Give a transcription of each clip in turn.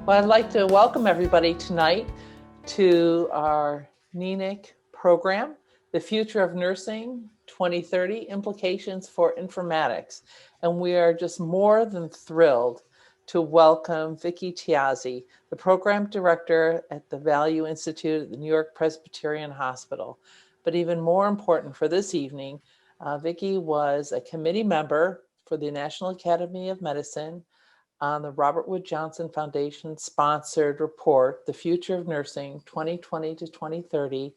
Well, I'd like to welcome everybody tonight to our NENIC program, The Future of Nursing 2030 Implications for Informatics. And we are just more than thrilled to welcome Vicki Tiase, the program director at the Value Institute at the York-Presbyterian Hospital. But even more important for this evening, Vicki was a committee member for the National Academy of Medicine on the Robert Wood Johnson Foundation sponsored report, The Future of Nursing 2020 to 2030,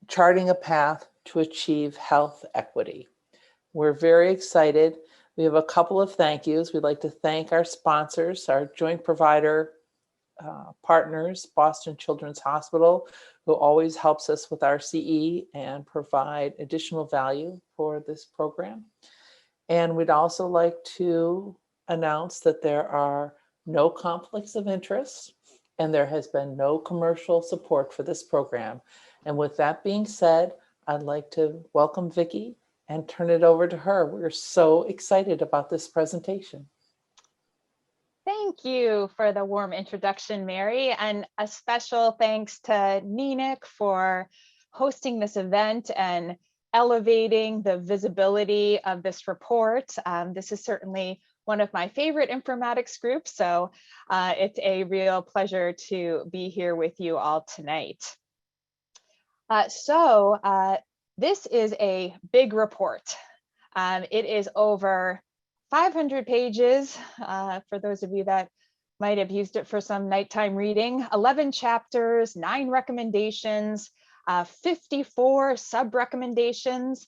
Charting a Path to Achieve Health Equity. We're very excited. We have a couple of thank yous. We'd like to thank our sponsors, our joint provider partners, Boston Children's Hospital, who always helps us with our CE and provide additional value for this program. And we'd also like to announce that there are no conflicts of interest and there has been no commercial support for this program. And with that being said, I'd like to welcome Vicki and turn it over to her. We're so excited about this presentation. Thank you for the warm introduction, Mary, and a special thanks to NENIC for hosting this event and elevating the visibility of this report. This is certainly one of my favorite informatics groups, so it's a real pleasure to be here with you all tonight. This is a big report. It is over 500 pages, for those of you that might have used it for some nighttime reading, 11 chapters, 9 recommendations, 54 sub-recommendations.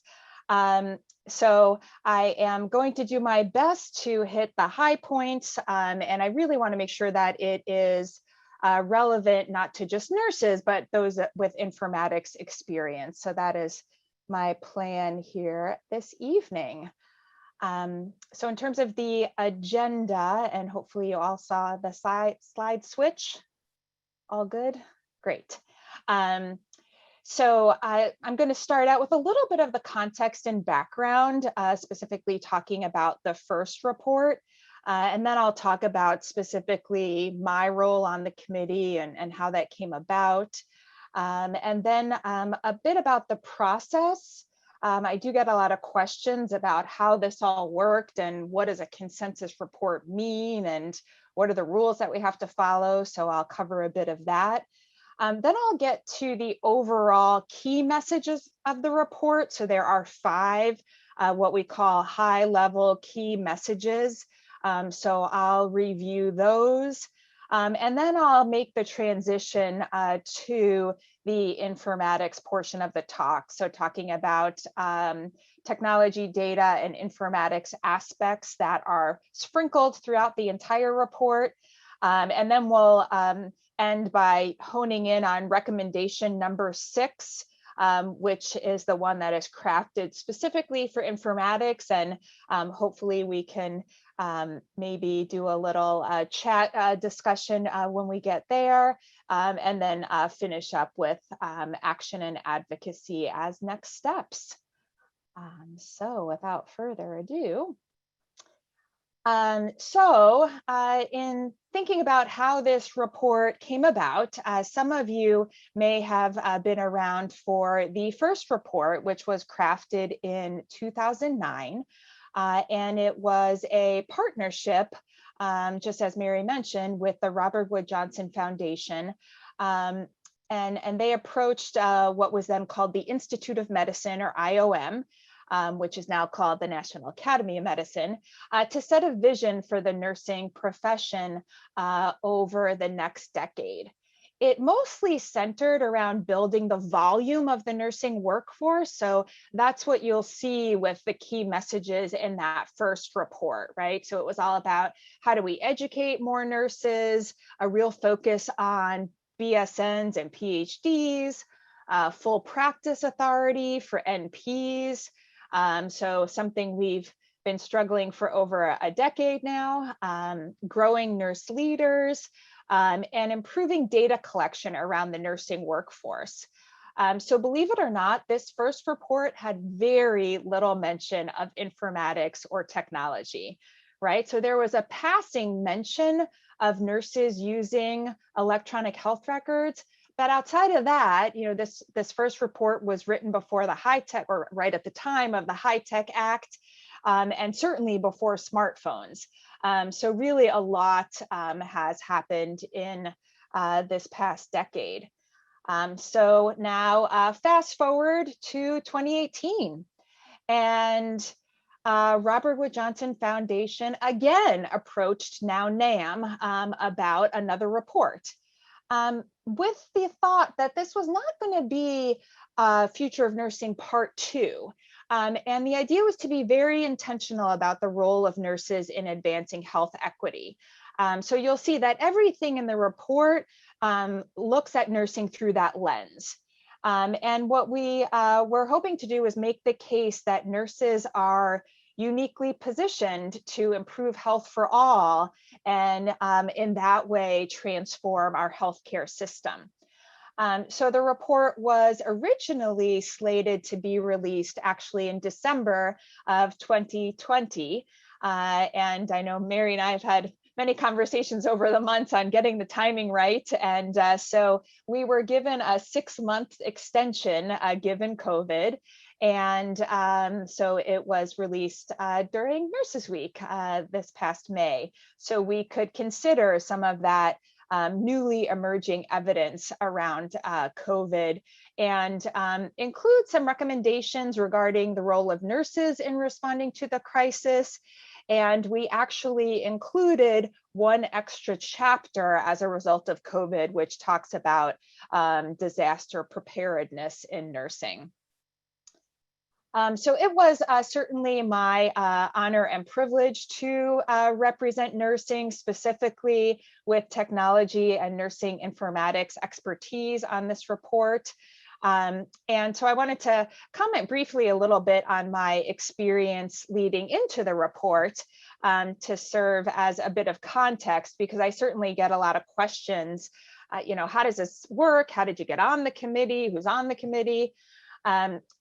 So I am going to do my best to hit the high points, and I really want to make sure that it is relevant not to just nurses, but those with informatics experience. So that is my plan here this evening. So in terms of the agenda, and hopefully you all saw the slide switch, all good? Great. So I'm going to start out with a little bit of the context and background, specifically talking about the first report, and then I'll talk about specifically my role on the committee and how that came about, and then a bit about the process. I do get a lot of questions about how this all worked and what does a consensus report mean and what are the rules that we have to follow, so I'll cover a bit of that. Then I'll get to the overall key messages of the report. So there are 5 what we call high-level key messages. So I'll review those. And then I'll make the transition to the informatics portion of the talk. So talking about technology, data, and informatics aspects that are sprinkled throughout the entire report. And then we'll end by honing in on recommendation number 6, which is the one that is crafted specifically for informatics. And hopefully we can maybe do a little chat discussion when we get there, and then finish up with action and advocacy as next steps. So without further ado, in thinking about how this report came about, some of you may have been around for the first report, which was crafted in 2009. And it was a partnership, just as Mary mentioned, with the Robert Wood Johnson Foundation. And they approached what was then called the Institute of Medicine, or IOM, which is now called the National Academy of Medicine, to set a vision for the nursing profession over the next decade. It mostly centered around building the volume of the nursing workforce. So that's what you'll see with the key messages in that first report, right? So it was all about how do we educate more nurses, a real focus on BSNs and PhDs, full practice authority for NPs. So something we've been struggling for over a decade now, growing nurse leaders, and improving data collection around the nursing workforce. So believe it or not, this first report had very little mention of informatics or technology, right? So there was a passing mention of nurses using electronic health records. But outside of that, this first report was written before the high-tech, or right at the time of the High-Tech Act, and certainly before smartphones. So really a lot has happened in this past decade. So now fast forward to 2018, and Robert Wood Johnson Foundation again approached now NAM about another report, with the thought that this was not going to be Future of Nursing Part 2. And the idea was to be very intentional about the role of nurses in advancing health equity. So you'll see that everything in the report looks at nursing through that lens. And what we were hoping to do is make the case that nurses are uniquely positioned to improve health for all, and in that way transform our healthcare system. So the report was originally slated to be released actually in December of 2020. And I know Mary and I have had many conversations over the months on getting the timing right. And so we were given a 6-month extension given COVID. And so it was released during Nurses Week this past May. So we could consider some of that newly emerging evidence around COVID, and include some recommendations regarding the role of nurses in responding to the crisis. And we actually included one extra chapter as a result of COVID, which talks about disaster preparedness in nursing. So it was certainly my honor and privilege to represent nursing, specifically with technology and nursing informatics expertise on this report. And so I wanted to comment briefly a little bit on my experience leading into the report, to serve as a bit of context, because I certainly get a lot of questions. How does this work? How did you get on the committee? Who's on the committee?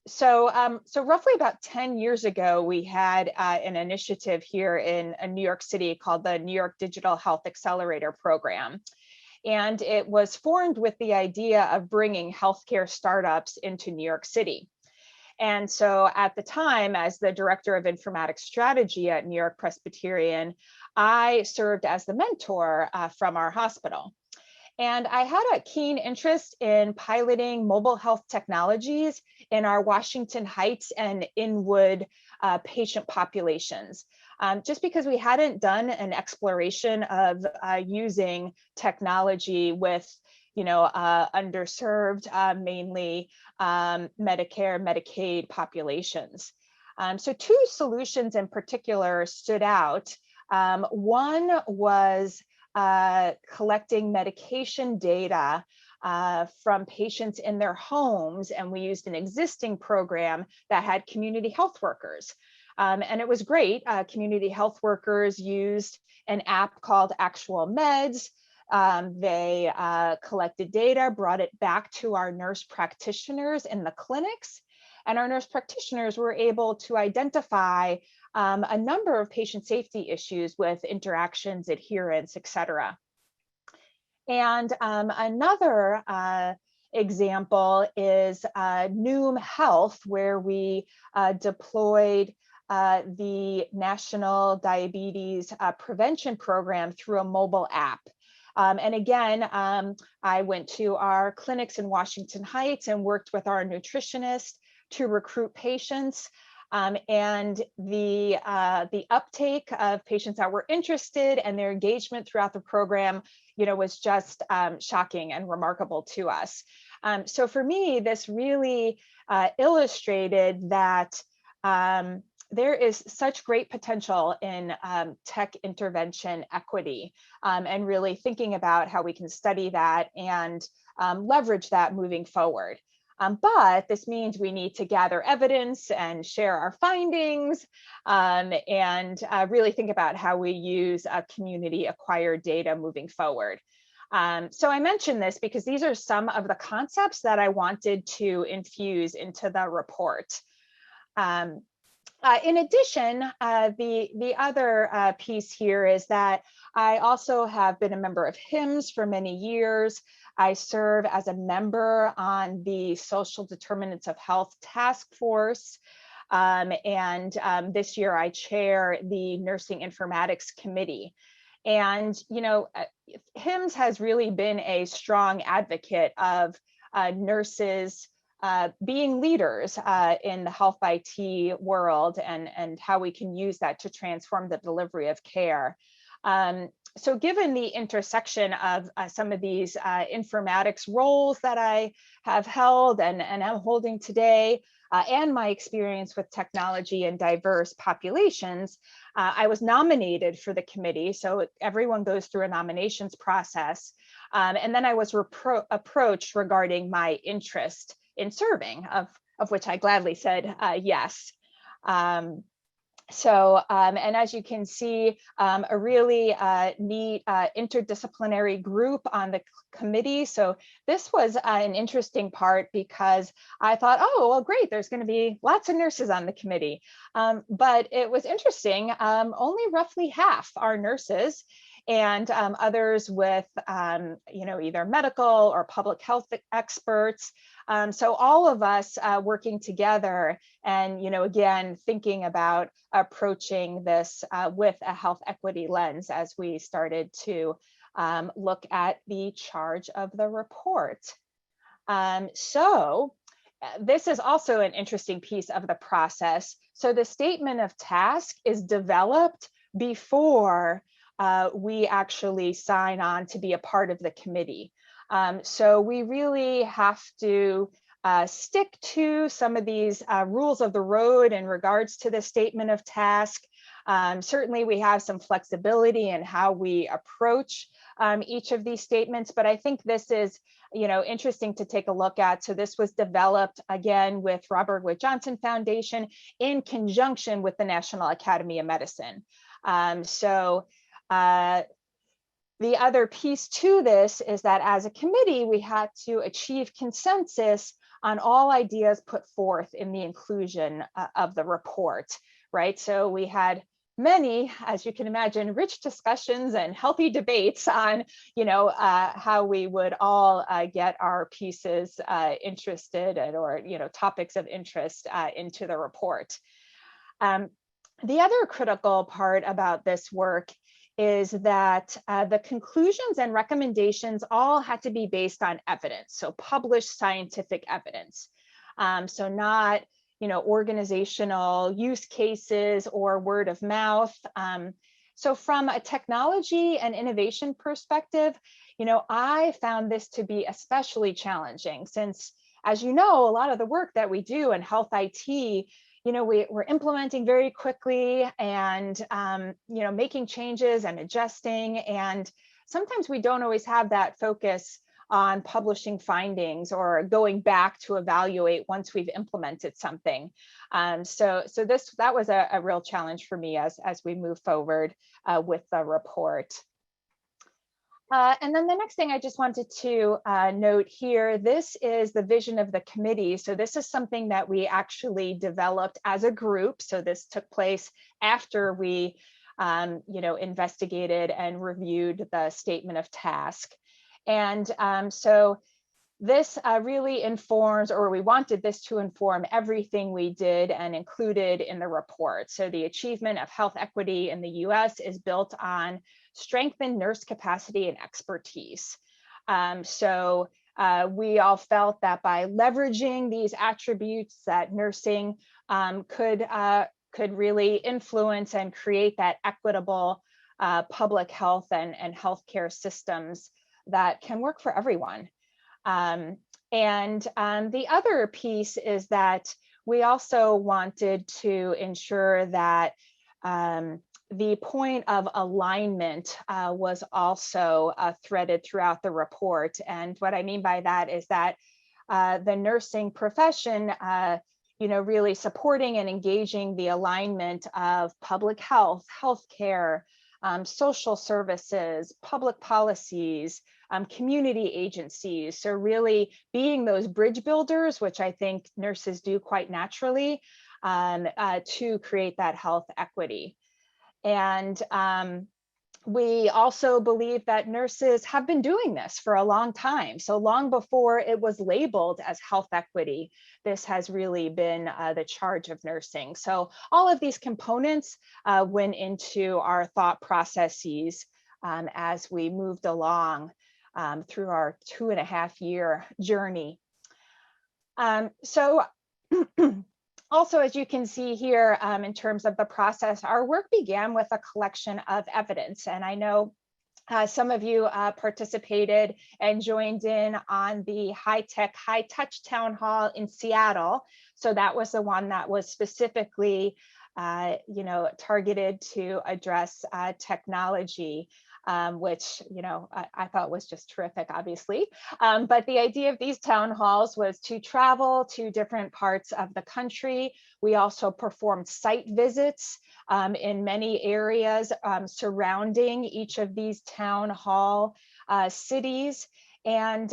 So roughly about 10 years ago, we had an initiative here in New York City called the New York Digital Health Accelerator Program. And it was formed with the idea of bringing healthcare startups into New York City. And so at the time, as the director of informatics strategy at York-Presbyterian, I served as the mentor from our hospital. And I had a keen interest in piloting mobile health technologies in our Washington Heights and Inwood patient populations, just because we hadn't done an exploration of using technology with, underserved, mainly Medicare, Medicaid populations. So 2 solutions in particular stood out. One was collecting medication data from patients in their homes, and we used an existing program that had community health workers. And it was great. Community health workers used an app called Actual Meds. They collected data, brought it back to our nurse practitioners in the clinics, and our nurse practitioners were able to identify a number of patient safety issues with interactions, adherence, et cetera. And another example is Noom Health, where we deployed the National Diabetes Prevention Program through a mobile app. And again, I went to our clinics in Washington Heights and worked with our nutritionist to recruit patients. And the uptake of patients that were interested and their engagement throughout the program, was just shocking and remarkable to us. So for me, this really illustrated that there is such great potential in tech intervention equity, and really thinking about how we can study that and leverage that moving forward. But this means we need to gather evidence and share our findings, and really think about how we use community acquired data moving forward. So I mention this because these are some of the concepts that I wanted to infuse into the report. In addition, the other piece here is that I also have been a member of HIMSS for many years. I serve as a member on the Social Determinants of Health Task Force. This year I chair the Nursing Informatics Committee. And, you know, HIMSS has really been a strong advocate of nurses being leaders in the health IT world, and how we can use that to transform the delivery of care. So given the intersection of some of these informatics roles that I have held and am holding today, and my experience with technology and diverse populations, I was nominated for the committee. So everyone goes through a nominations process. And then I was approached regarding my interest in serving, of which I gladly said yes. And as you can see, a really neat interdisciplinary group on the committee. So this was an interesting part because I thought, oh, well, great, there's going to be lots of nurses on the committee. But it was interesting, only roughly half are nurses, and others with, you know, either medical or public health experts. So all of us working together and, you know, again, thinking about approaching this with a health equity lens as we started to look at the charge of the report. This is also an interesting piece of the process. So the statement of task is developed before we actually sign on to be a part of the committee. So we really have to stick to some of these rules of the road in regards to the statement of task. Certainly we have some flexibility in how we approach each of these statements, but I think this is, you know, interesting to take a look at. So this was developed again with Robert Wood Johnson Foundation in conjunction with the National Academy of Medicine. The other piece to this is that as a committee, we had to achieve consensus on all ideas put forth in the inclusion of the report, right? So we had many, as you can imagine, rich discussions and healthy debates on, you know, how we would all get our pieces interested in, or, you know, topics of interest into the report. The other critical part about this work is that the conclusions and recommendations all had to be based on evidence, so published scientific evidence. So not, you know, organizational use cases or word of mouth. So from a technology and innovation perspective, you know, I found this to be especially challenging since, as you know, a lot of the work that we do in health IT, you know, we're implementing very quickly and, you know, making changes and adjusting. And sometimes we don't always have that focus on publishing findings or going back to evaluate once we've implemented something. So that was a real challenge for me as we move forward with the report. And then the next thing I just wanted to note here, this is the vision of the committee. So this is something that we actually developed as a group. So this took place after we, you know, investigated and reviewed the statement of task. And so this really informs, or we wanted this to inform everything we did and included in the report. So the achievement of health equity in the US is built on strengthened nurse capacity and expertise. We all felt that by leveraging these attributes that nursing could really influence and create that equitable public health and healthcare systems that can work for everyone. The other piece is that we also wanted to ensure that the point of alignment was also threaded throughout the report. And what I mean by that is that the nursing profession, you know, really supporting and engaging the alignment of public health, healthcare, social services, public policies, community agencies. So really being those bridge builders, which I think nurses do quite naturally, to create that health equity. And we also believe that nurses have been doing this for a long time. So long before it was labeled as health equity, this has really been the charge of nursing. So all of these components went into our thought processes as we moved along through our 2.5-year journey. Also, as you can see here, in terms of the process, our work began with a collection of evidence. And I know some of you participated and joined in on the high-tech, high-touch town hall in Seattle. So that was the one that was specifically targeted to address technology. Which, I thought was just terrific, obviously. But the idea of these town halls was to travel to different parts of the country. We also performed site visits in many areas surrounding each of these town hall cities. And,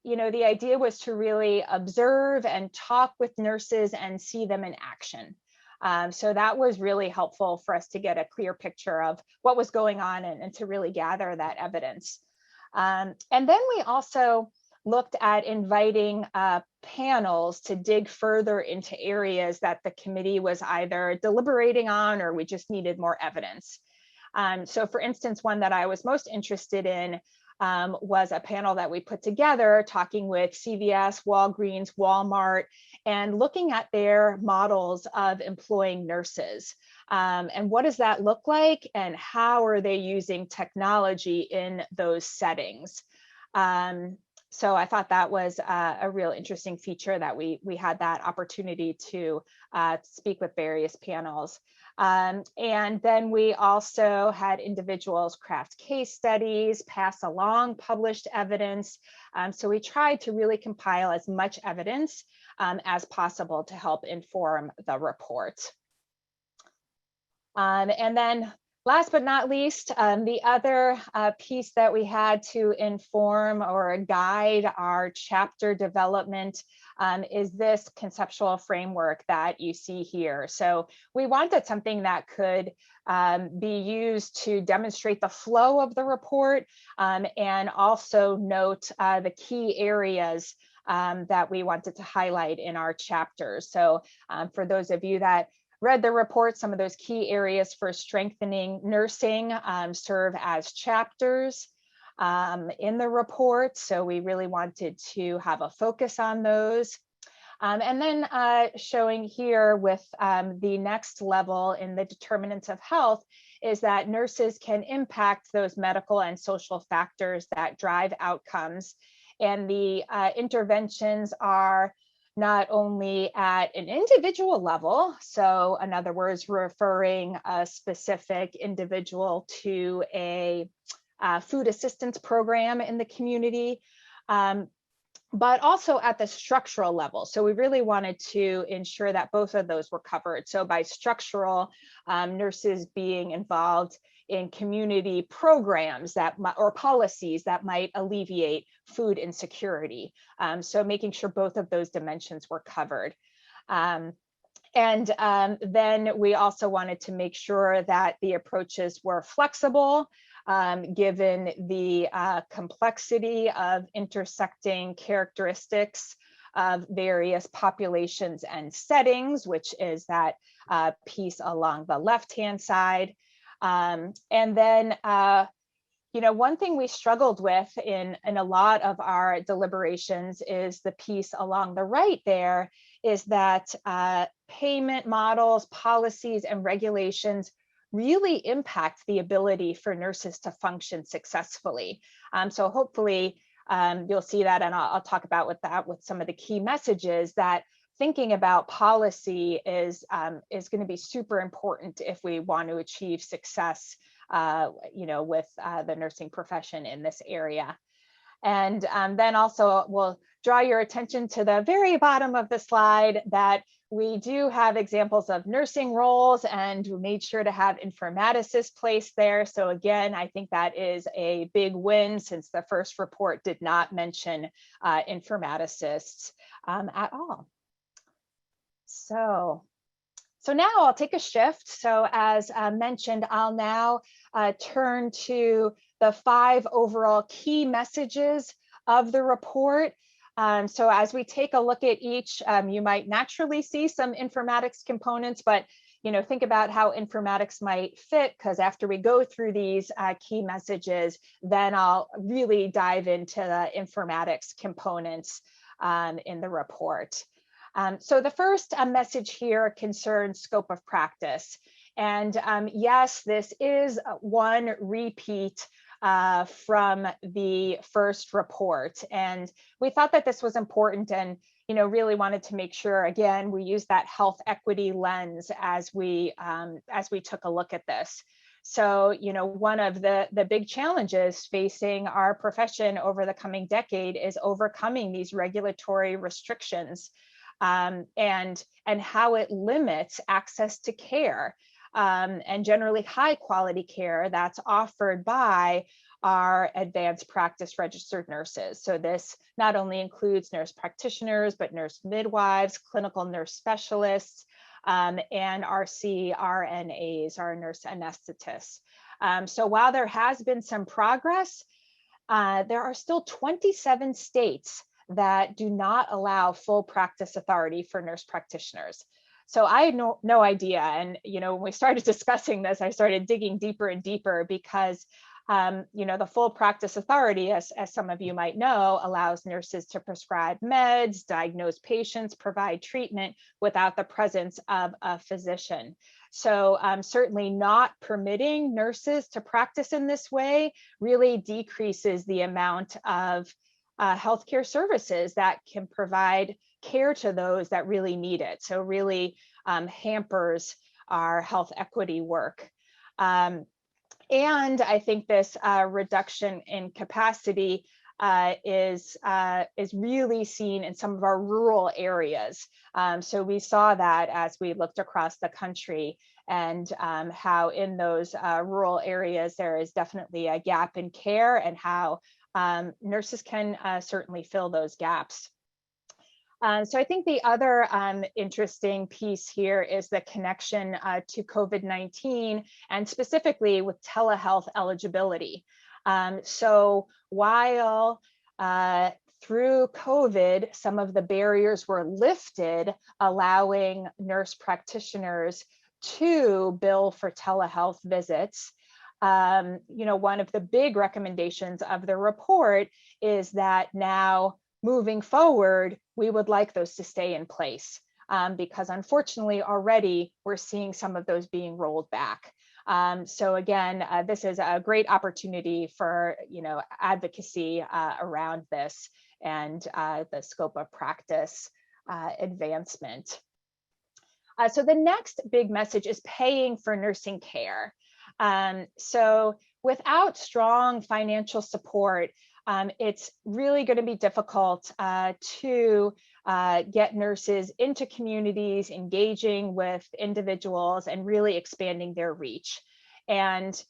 the idea was to really observe and talk with nurses and see them in action. So that was really helpful for us to get a clear picture of what was going on and to really gather that evidence. And then we also looked at inviting panels to dig further into areas that the committee was either deliberating on or we just needed more evidence. So for instance, one that I was most interested in was a panel that we put together talking with CVS, Walgreens, Walmart, and looking at their models of employing nurses. And what does that look like and how are they using technology in those settings? So I thought that was a real interesting feature that we had that opportunity to speak with various panels. And then we also had individuals craft case studies, pass along published evidence. So we tried to really compile as much evidence as possible to help inform the report. And then last but not least, the other piece that we had to inform or guide our chapter development is this conceptual framework that you see here. So we wanted something that could be used to demonstrate the flow of the report and also note the key areas that we wanted to highlight in our chapters. So for those of you that read the report, some of those key areas for strengthening nursing serve as chapters in the report. So we really wanted to have a focus on those. And then showing here with the next level in the determinants of health is that nurses can impact those medical and social factors that drive outcomes. And the interventions are not only at an individual level, so in other words, referring a specific individual to a food assistance program in the community, but also at the structural level. So we really wanted to ensure that both of those were covered. So by structural, nurses being involved in community programs that or policies that might alleviate food insecurity. So making sure both of those dimensions were covered. And then we also wanted to make sure that the approaches were flexible, given the complexity of intersecting characteristics of various populations and settings, which is that piece along the left-hand side. And then, one thing we struggled with in a lot of our deliberations is the piece along the right there is that payment models, policies, and regulations really impact the ability for nurses to function successful. So hopefully you'll see that, and I'll talk about with some of the key messages that thinking about policy is going to be super important if we want to achieve success, with the nursing profession in this area. And then also we'll draw your attention to the very bottom of the slide that we do have examples of nursing roles, and we made sure to have Informaticist placed there. So again, I think that is a big win since the first report did not mention Informaticists at all. So So now I'll take a shift. So as mentioned, I'll now turn to the 5 overall key messages of the report. So as we take a look at each, you might naturally see some informatics components, but think about how informatics might fit, because after we go through these key messages, then I'll really dive into the informatics components in the report. So the first message here concerns scope of practice. And yes, this is one repeat from the first report. And we thought that this was important and really wanted to make sure, again, we use that health equity lens as we took a look at this. So, one of the big challenges facing our profession over the coming decade is overcoming these regulatory restrictions and how it limits access to care and generally high quality care that's offered by our advanced practice registered nurses. So this not only includes nurse practitioners, but nurse midwives, clinical nurse specialists, and our CRNAs, our nurse anesthetists. So while there has been some progress, there are still 27 states that do not allow full practice authority for nurse practitioners. So I had no idea. And, when we started discussing this, I started digging deeper and deeper because, the full practice authority, as some of you might know, allows nurses to prescribe meds, diagnose patients, provide treatment without the presence of a physician. So certainly not permitting nurses to practice in this way really decreases the amount of healthcare services that can provide care to those that really need it. So really hampers our health equity work. And I think this reduction in capacity is really seen in some of our rural areas. So we saw that as we looked across the country and how in those rural areas there is definitely a gap in care and how nurses can certainly fill those gaps. So I think the other interesting piece here is the connection to COVID-19 and specifically with telehealth eligibility. So while through COVID, some of the barriers were lifted, allowing nurse practitioners to bill for telehealth visits, one of the big recommendations of the report is that now moving forward, we would like those to stay in place because unfortunately already we're seeing some of those being rolled back. So again, this is a great opportunity for advocacy around this and the scope of practice advancement. So the next big message is paying for nursing care. So without strong financial support, it's really going to be difficult to get nurses into communities, engaging with individuals and really expanding their reach. And,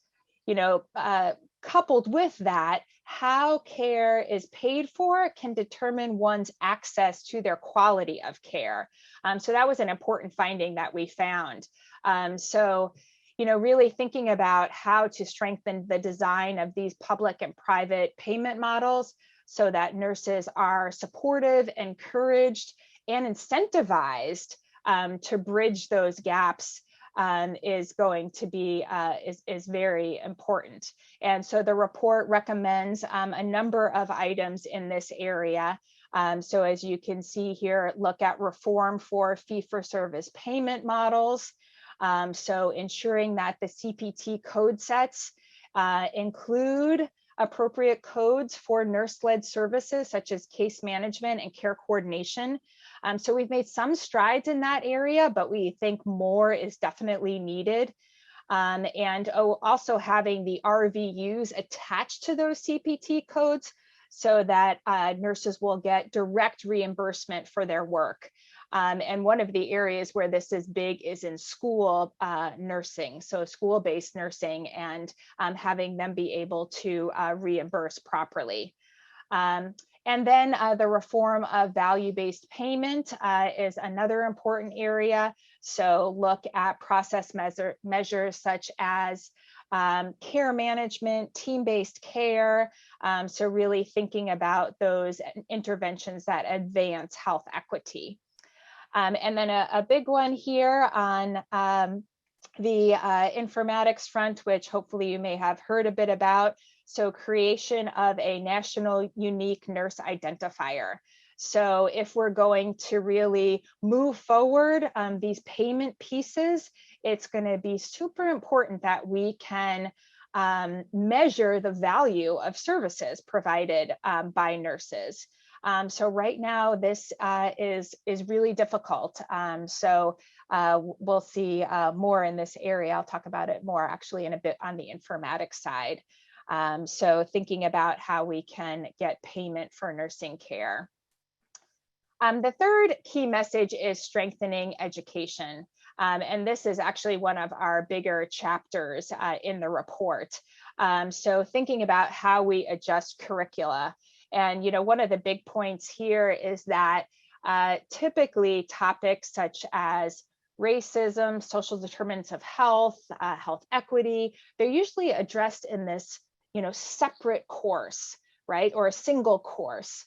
coupled with that, how care is paid for can determine one's access to their quality of care. So that was an important finding that we found. Really thinking about how to strengthen the design of these public and private payment models so that nurses are supportive, encouraged, and incentivized to bridge those gaps is going to be is very important. And so the report recommends a number of items in this area. So as you can see here, look at reform for fee-for-service payment models. So ensuring that the CPT code sets include appropriate codes for nurse-led services such as case management and care coordination. So we've made some strides in that area, but we think more is definitely needed. And also having the RVUs attached to those CPT codes so that nurses will get direct reimbursement for their work. And one of the areas where this is big is in school nursing, so school-based nursing, and having them be able to reimburse properly. And then the reform of value-based payment is another important area. So look at process measures such as care management, team-based care. So really thinking about those interventions that advance health equity. And then a big one here on the informatics front, which hopefully you may have heard a bit about. So creation of a national unique nurse identifier. So if we're going to really move forward these payment pieces, it's going to be super important that we can measure the value of services provided by nurses. So right now, this is really difficult. So we'll see more in this area. I'll talk about it more actually in a bit on the informatics side. So thinking about how we can get payment for nursing care. The third key message is strengthening education. And this is actually one of our bigger chapters in the report. So thinking about how we adjust curricula. And one of the big points here is that typically topics such as racism, social determinants of health, health equity, they're usually addressed in this separate course, right, or a single course.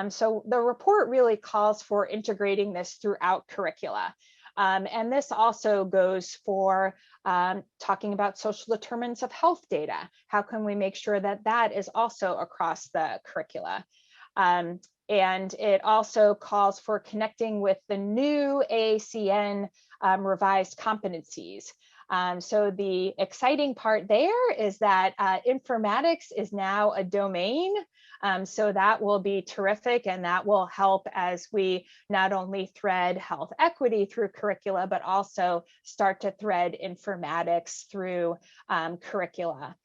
So the report really calls for integrating this throughout curricula. And this also goes for talking about social determinants of health data. How can we make sure that that is also across the curricula? And it also calls for connecting with the new AACN revised competencies. So the exciting part there is that informatics is now a domain. So that will be terrific, and that will help as we not only thread health equity through curricula, but also start to thread informatics through curricula.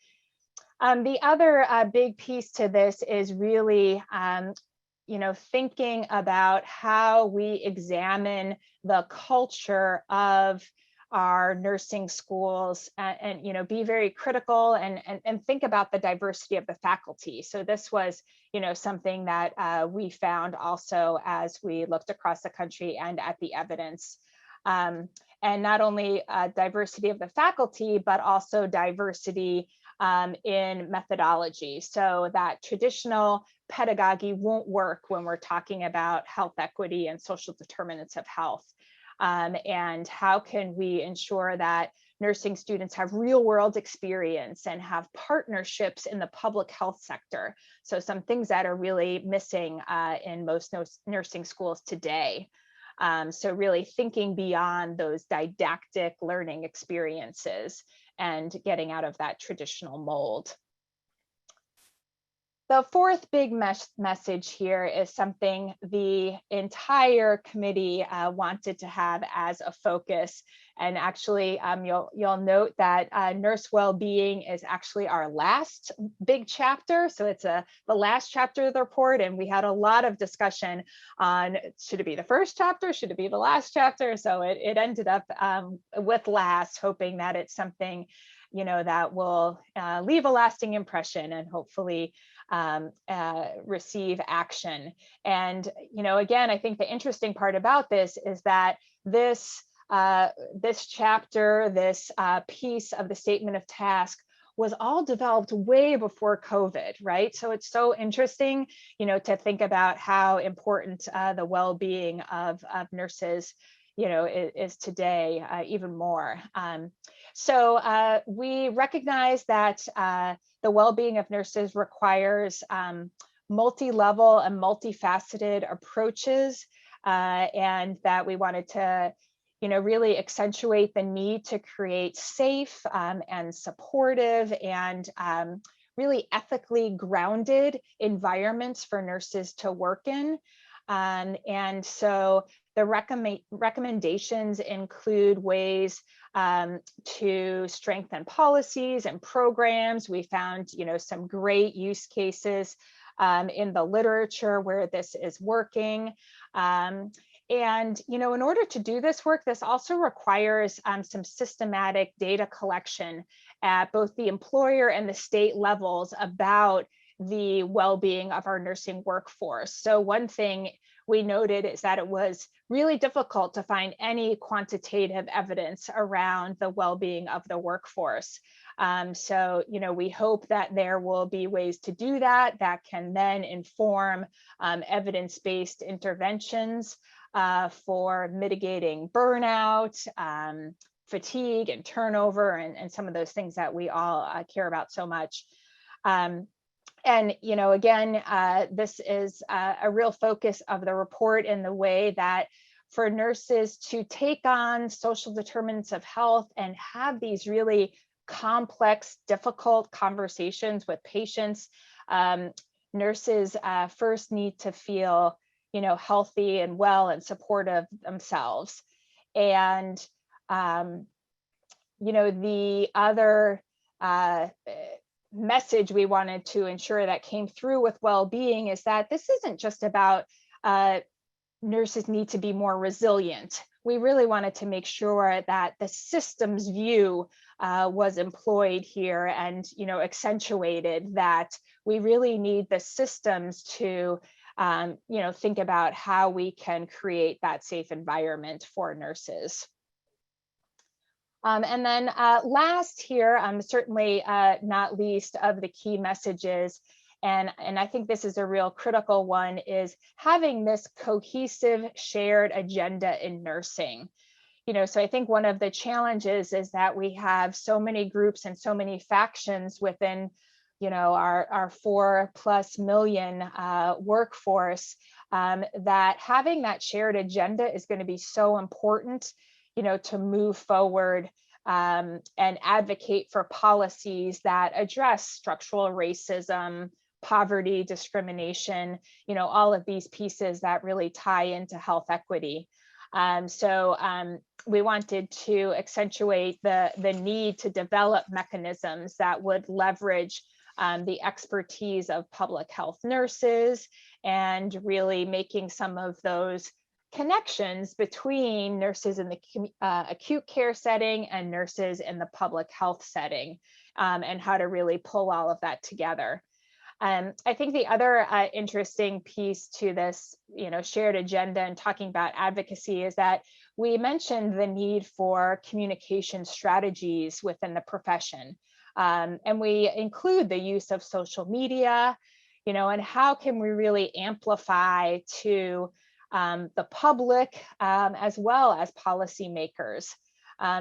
The other big piece to this is really thinking about how we examine the culture of our nursing schools and be very critical and think about the diversity of the faculty. So this was something that we found also as we looked across the country and at the evidence. And not only diversity of the faculty, but also diversity in methodology. So that traditional pedagogy won't work when we're talking about health equity and social determinants of health. And how can we ensure that nursing students have real world experience and have partnerships in the public health sector? So some things that are really missing in most nursing schools today. So really thinking beyond those didactic learning experiences and getting out of that traditional mold. The fourth big message here is something the entire committee wanted to have as a focus. And actually, you'll note that nurse well-being is actually our last big chapter. So it's the last chapter of the report, and we had a lot of discussion on, should it be the first chapter? Should it be the last chapter? So it ended up with last, hoping that it's something that will leave a lasting impression and hopefully receive action. And again, I think the interesting part about this is that this chapter, this piece of the statement of task was all developed way before COVID, right? So it's so interesting, to think about how important the well-being of nurses, is today even more. So we recognize that the well-being of nurses requires multi-level and multifaceted approaches, and that we wanted to really accentuate the need to create safe and supportive and really ethically grounded environments for nurses to work in. And so the recommendations include ways to strengthen policies and programs. We found, some great use cases in the literature where this is working. And, in order to do this work, this also requires some systematic data collection at both the employer and the state levels about the well-being of our nursing workforce. So one thing we noted is that it was really difficult to find any quantitative evidence around the well-being of the workforce. So, we hope that there will be ways to do that can then inform evidence-based interventions for mitigating burnout, fatigue and turnover, and some of those things that we all care about so much. And, again, this is a real focus of the report in the way that for nurses to take on social determinants of health and have these really complex, difficult conversations with patients, nurses first need to feel, healthy and well and supportive themselves. And, the other message we wanted to ensure that came through with well-being is that this isn't just about nurses need to be more resilient. We really wanted to make sure that the systems view was employed here and accentuated that we really need the systems to think about how we can create that safe environment for nurses. And then last here, certainly not least of the key messages, and I think this is a real critical one, is having this cohesive shared agenda in nursing. So I think one of the challenges is that we have so many groups and so many factions within our 4+ million workforce, that having that shared agenda is going to be so important to move forward and advocate for policies that address structural racism, poverty, discrimination, all of these pieces that really tie into health equity. So we wanted to accentuate the need to develop mechanisms that would leverage the expertise of public health nurses and really making some of those connections between nurses in the acute care setting and nurses in the public health setting, and how to really pull all of that together. I think the other interesting piece to this, shared agenda and talking about advocacy is that we mentioned the need for communication strategies within the profession. And we include the use of social media, and how can we really amplify to the public as well as policymakers.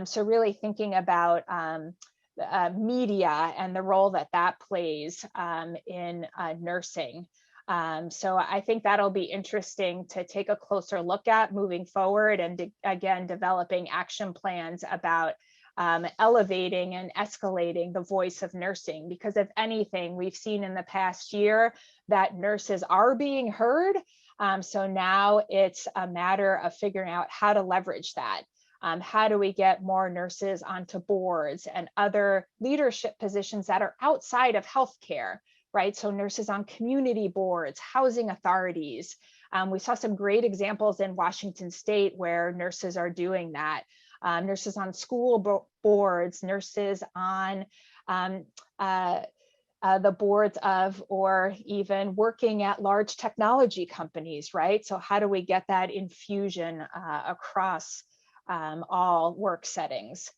So really thinking about media and the role that plays in nursing. So I think that'll be interesting to take a closer look at moving forward, and again, developing action plans about elevating and escalating the voice of nursing, because if anything, we've seen in the past year that nurses are being heard. So now it's a matter of figuring out how to leverage that. How do we get more nurses onto boards and other leadership positions that are outside of healthcare, right? So nurses on community boards, housing authorities. We saw some great examples in Washington State where nurses are doing that. Nurses on school boards, nurses on the boards of, or even working at large technology companies, right? So how do we get that infusion across all work settings?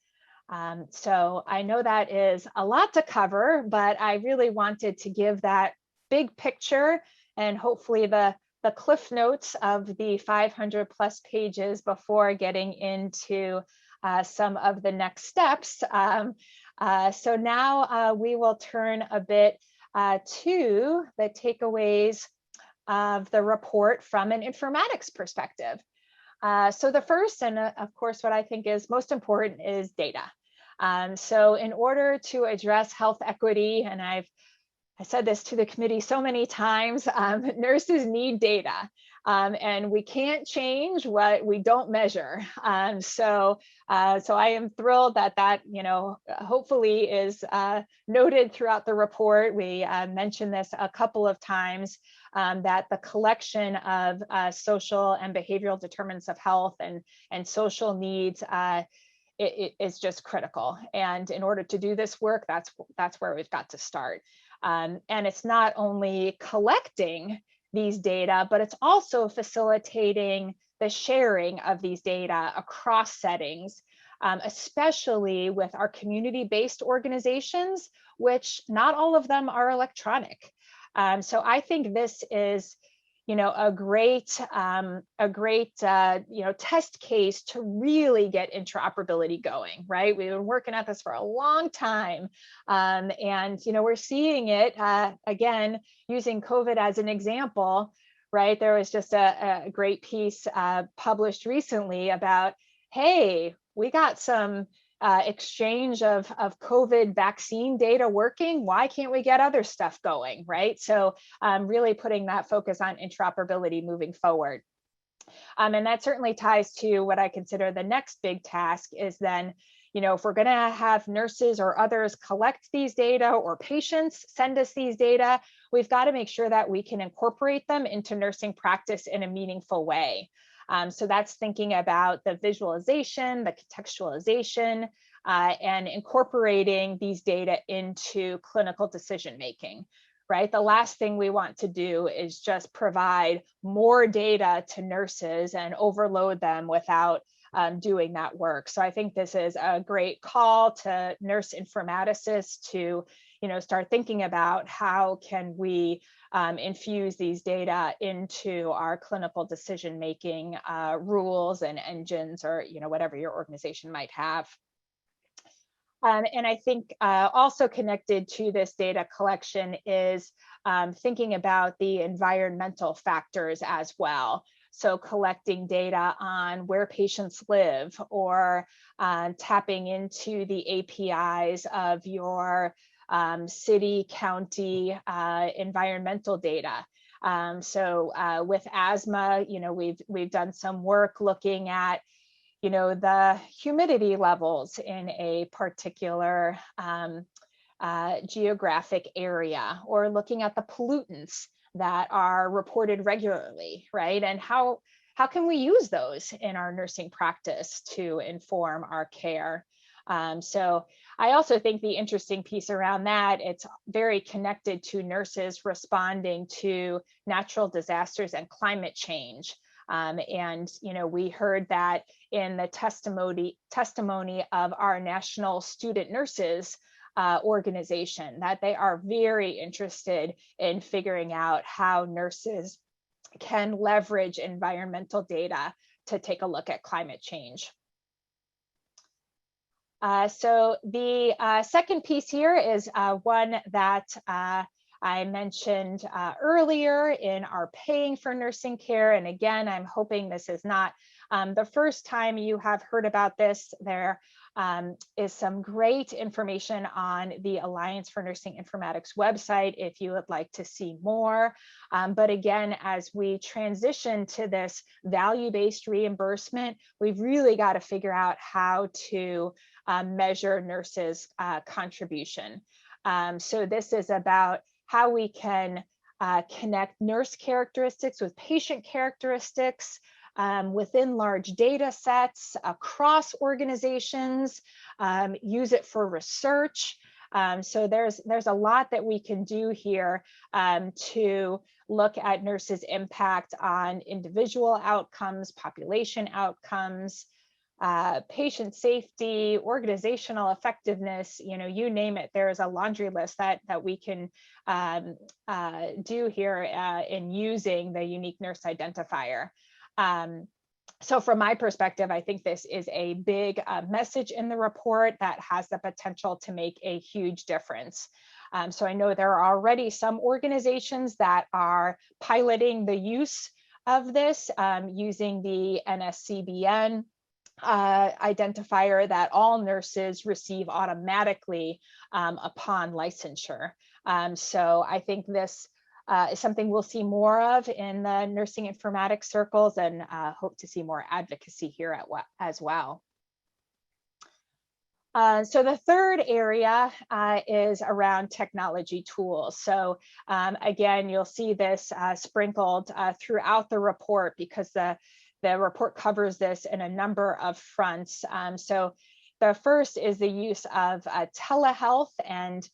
So I know that is a lot to cover, but I really wanted to give that big picture and hopefully the cliff notes of the 500+ pages before getting into some of the next steps. So now we will turn a bit to the takeaways of the report from an informatics perspective. So the first, and of course, what I think is most important is data. So in order to address health equity, and I said this to the committee so many times, nurses need data, and we can't change what we don't measure. So I am thrilled that hopefully is noted throughout the report. We mentioned this a couple of times, that the collection of social and behavioral determinants of health and social needs it is just critical. And in order to do this work, that's where we've got to start. And it's not only collecting these data, but it's also facilitating the sharing of these data across settings, especially with our community-based organizations, which not all of them are electronic. So I think this is, a great test case to really get interoperability going, right? We've been working at this for a long time, and we're seeing it again, using COVID as an example, right? There was just a great piece published recently about, hey, we got some exchange of COVID vaccine data working. Why can't we get other stuff going, right? So really putting that focus on interoperability moving forward. And that certainly ties to what I consider the next big task is then, if we're gonna have nurses or others collect these data or patients send us these data, we've got to make sure that we can incorporate them into nursing practice in a meaningful way. So that's thinking about the visualization, the contextualization, and incorporating these data into clinical decision-making, right? The last thing we want to do is just provide more data to nurses and overload them without doing that work. So I think this is a great call to nurse informaticists to, start thinking about how can we infuse these data into our clinical decision-making rules and engines, or whatever your organization might have. And I think also connected to this data collection is thinking about the environmental factors as well. So collecting data on where patients live, or tapping into the APIs of your city, county environmental data. So with asthma, we've done some work looking at the humidity levels in a particular geographic area, or looking at the pollutants that are reported regularly, right? And how can we use those in our nursing practice to inform our care? So I also think the interesting piece around that, it's very connected to nurses responding to natural disasters and climate change. And we heard that in the testimony of our National Student Nurses organization, that they are very interested in figuring out how nurses can leverage environmental data to take a look at climate change. So the second piece here is one that I mentioned earlier in our paying for nursing care. And again, I'm hoping this is not the first time you have heard about this. There is some great information on the Alliance for Nursing Informatics website if you would like to see more. But again, as we transition to this value-based reimbursement, we've really got to figure out how to measure nurses' contribution. So this is about how we can connect nurse characteristics with patient characteristics within large data sets across organizations, use it for research. So there's a lot that we can do here to look at nurses' impact on individual outcomes, population outcomes, patient safety, organizational effectiveness, you name it. There is a laundry list that we can do here in using the unique nurse identifier. So from my perspective, I think this is a big message in the report that has the potential to make a huge difference. So I know there are already some organizations that are piloting the use of this using the NSCBN identifier that all nurses receive automatically upon licensure. So I think this is something we'll see more of in the nursing informatics circles, and hope to see more advocacy here as well. So the third area is around technology tools. So again, you'll see this sprinkled throughout the report because the report covers this in a number of fronts. So the first is the use of telehealth and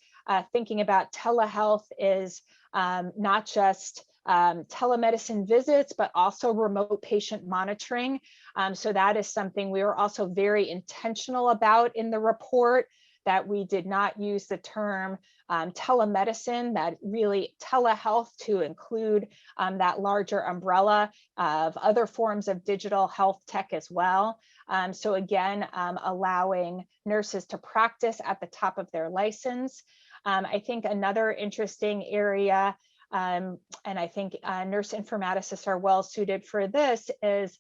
thinking about telehealth is not just telemedicine visits, but also remote patient monitoring. So that is something we were also very intentional about in the report, that we did not use the term telemedicine, that really telehealth to include that larger umbrella of other forms of digital health tech as well. So again, allowing nurses to practice at the top of their license. I think another interesting area, and I think nurse informaticists are well suited for this, is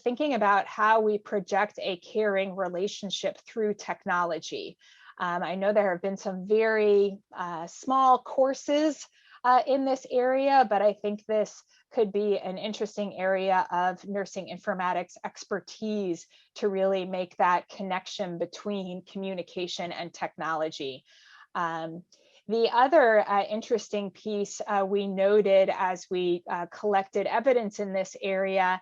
thinking about how we project a caring relationship through technology. I know there have been some very small courses in this area, but I think this could be an interesting area of nursing informatics expertise to really make that connection between communication and technology. The other interesting piece we noted as we collected evidence in this area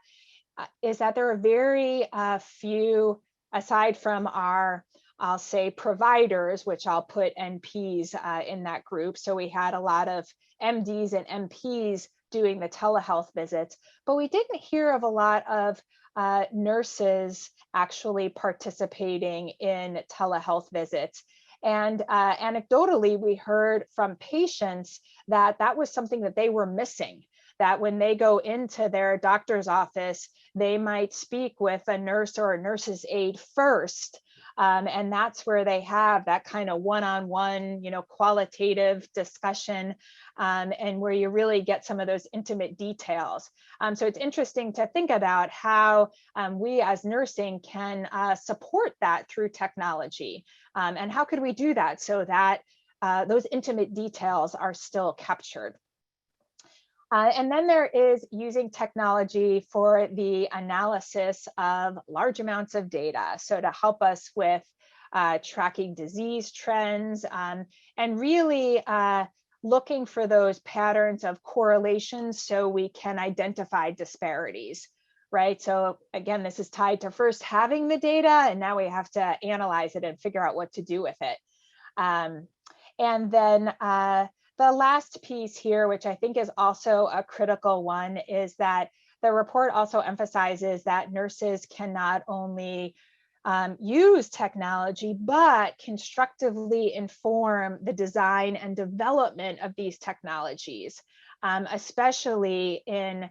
is that there are very few, aside from our, I'll say, providers, which I'll put NPs in that group. So we had a lot of MDs and MPs doing the telehealth visits, but we didn't hear of a lot of nurses actually participating in telehealth visits. And anecdotally, we heard from patients that that was something that they were missing, that when they go into their doctor's office, they might speak with a nurse or a nurse's aide first. And that's where they have that kind of one-on-one, qualitative discussion, and where you really get some of those intimate details. So it's interesting to think about how we as nursing can support that through technology. And how could we do that so that those intimate details are still captured? And then there is using technology for the analysis of large amounts of data. So to help us with tracking disease trends and really looking for those patterns of correlations so we can identify disparities, right? So again, this is tied to first having the data, and now we have to analyze it and figure out what to do with it. And then the last piece here, which I think is also a critical one, is that the report also emphasizes that nurses can not only use technology, but constructively inform the design and development of these technologies, especially in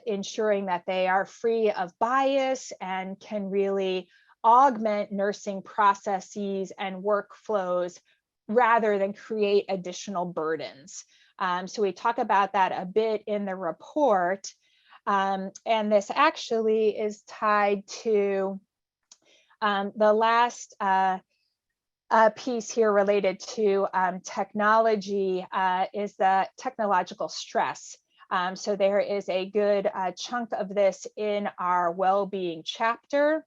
ensuring that they are free of bias and can really augment nursing processes and workflows rather than create additional burdens. So we talk about that a bit in the report. And this actually is tied to the last piece here related to technology is the technological stress. So there is a good chunk of this in our well-being chapter.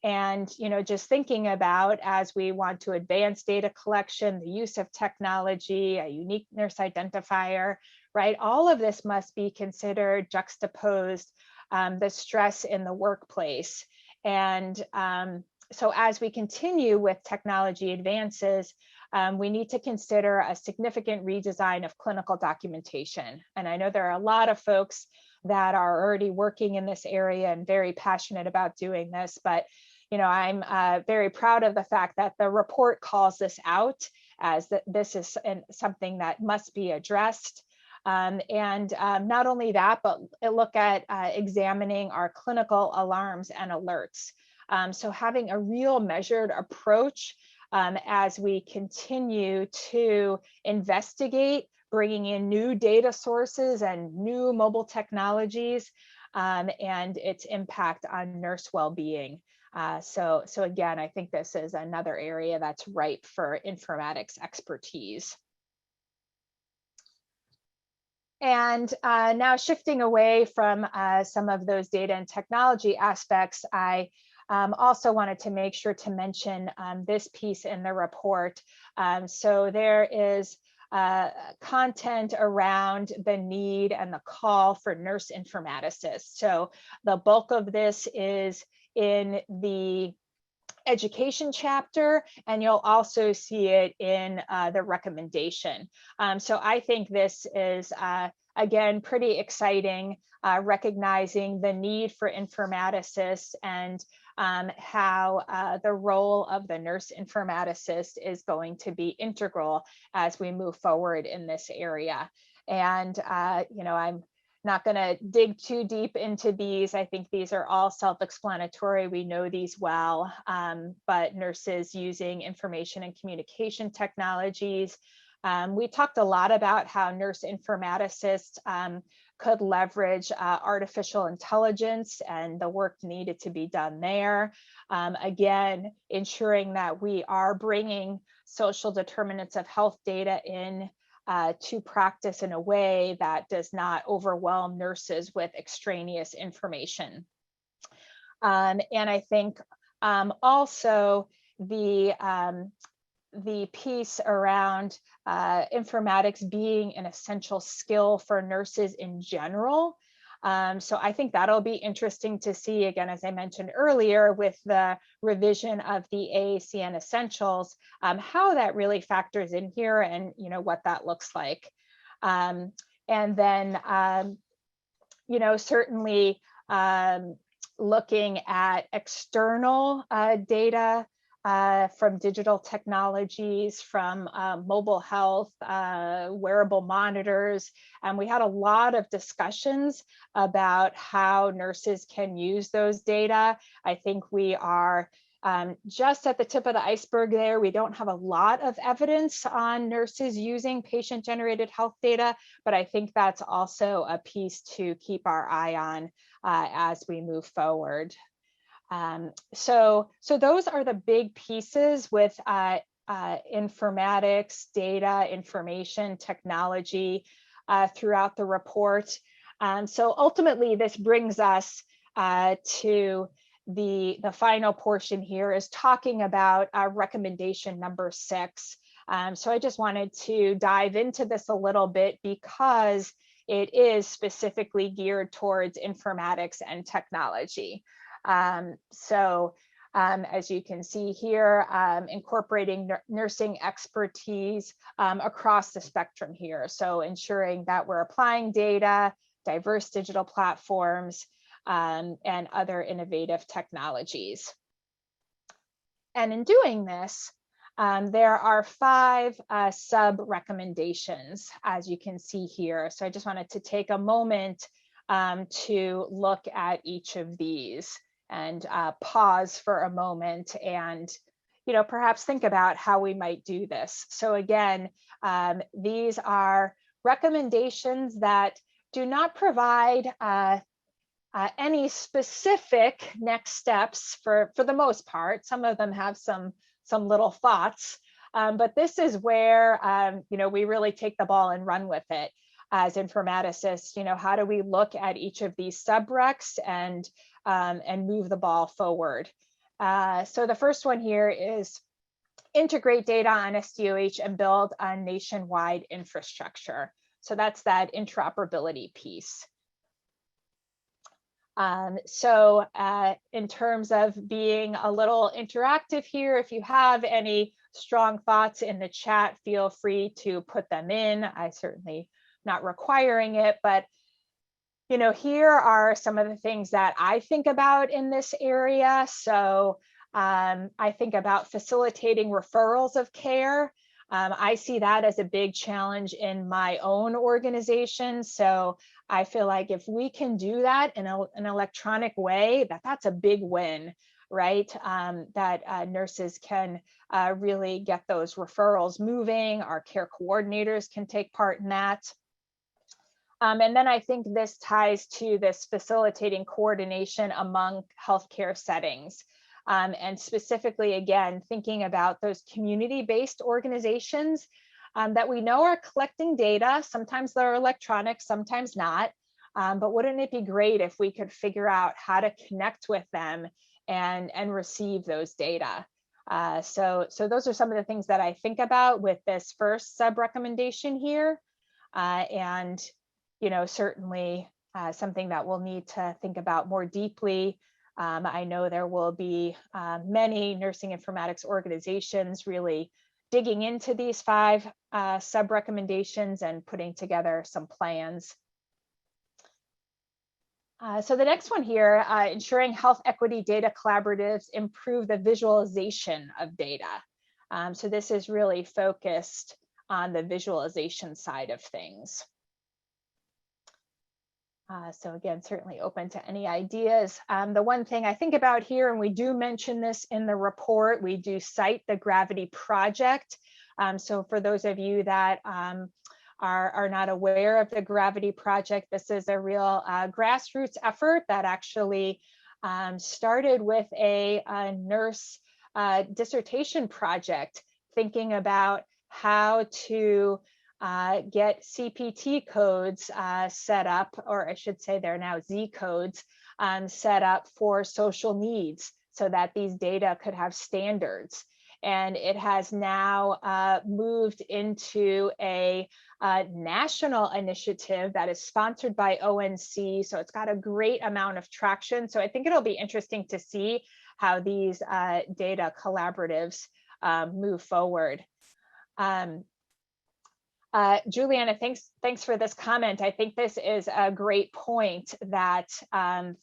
And just thinking about, as we want to advance data collection, the use of technology, a unique nurse identifier, right? All of this must be considered juxtaposed, the stress in the workplace. And so as we continue with technology advances, we need to consider a significant redesign of clinical documentation. And I know there are a lot of folks that are already working in this area and very passionate about doing this, but I'm very proud of the fact that the report calls this out as that this is something that must be addressed. And not only that, but look at examining our clinical alarms and alerts. So having a real measured approach as we continue to investigate bringing in new data sources and new mobile technologies and its impact on nurse well-being. So again, I think this is another area that's ripe for informatics expertise. And now shifting away from some of those data and technology aspects, I also wanted to make sure to mention this piece in the report. So there is content around the need and the call for nurse informaticists. So the bulk of this is in the education chapter, and you'll also see it in the recommendation. So I think this is, again, pretty exciting, recognizing the need for informaticists and how the role of the nurse informaticist is going to be integral as we move forward in this area. And, I'm not going to dig too deep into these. I think these are all self-explanatory. We know these well, but nurses using information and communication technologies. We talked a lot about how nurse informaticists could leverage artificial intelligence and the work needed to be done there. Again, ensuring that we are bringing social determinants of health data in to practice in a way that does not overwhelm nurses with extraneous information. And I think also the piece around informatics being an essential skill for nurses in general. So I think that'll be interesting to see, again, as I mentioned earlier, with the revision of the AACN Essentials, how that really factors in here and what that looks like. And then, certainly looking at external data from digital technologies, from mobile health, wearable monitors. And we had a lot of discussions about how nurses can use those data. I think we are just at the tip of the iceberg there. We don't have a lot of evidence on nurses using patient-generated health data, but I think that's also a piece to keep our eye on as we move forward. So those are the big pieces with informatics, data, information, technology throughout the report. So ultimately, this brings us to the final portion here, is talking about recommendation number 6. So I just wanted to dive into this a little bit because it is specifically geared towards informatics and technology. As you can see here, incorporating nursing expertise across the spectrum here. So ensuring that we're applying data, diverse digital platforms, and other innovative technologies. And in doing this, there are 5 sub-recommendations, as you can see here. So I just wanted to take a moment to look at each of these and pause for a moment and perhaps think about how we might do this. So again, these are recommendations that do not provide any specific next steps for the most part. Some of them have some little thoughts, but this is where we really take the ball and run with it as informaticists. How do we look at each of these subrecs and move the ball forward? So the first one here is integrate data on SDOH and build a nationwide infrastructure. So that's that interoperability piece. In terms of being a little interactive here, if you have any strong thoughts in the chat, feel free to put them in. I certainly not requiring it, but here are some of the things that I think about in this area. So I think about facilitating referrals of care. I see that as a big challenge in my own organization. So I feel like if we can do that in an electronic way, that's a big win, right? That nurses can really get those referrals moving. Our care coordinators can take part in that. And then I think this ties to this facilitating coordination among healthcare settings. And specifically, again, thinking about those community-based organizations that we know are collecting data. Sometimes they're electronic, sometimes not. But wouldn't it be great if we could figure out how to connect with them and receive those data? So those are some of the things that I think about with this first sub-recommendation here. Certainly something that we'll need to think about more deeply I know there will be many nursing informatics organizations really digging into these 5 sub-recommendations and putting together some plans. So the next one here, ensuring health equity data collaboratives improve the visualization of data. So this is really focused on the visualization side of things. So again, certainly open to any ideas. The one thing I think about here, and we do mention this in the report, we do cite the Gravity Project. So for those of you that are not aware of the Gravity Project, this is a real grassroots effort that actually started with a nurse dissertation project, thinking about how to get CPT codes set up, or I should say they're now Z codes set up for social needs so that these data could have standards. And it has now moved into a national initiative that is sponsored by ONC. So it's got a great amount of traction. So I think it'll be interesting to see how these data collaboratives move forward. Juliana, thanks for this comment. I think this is a great point that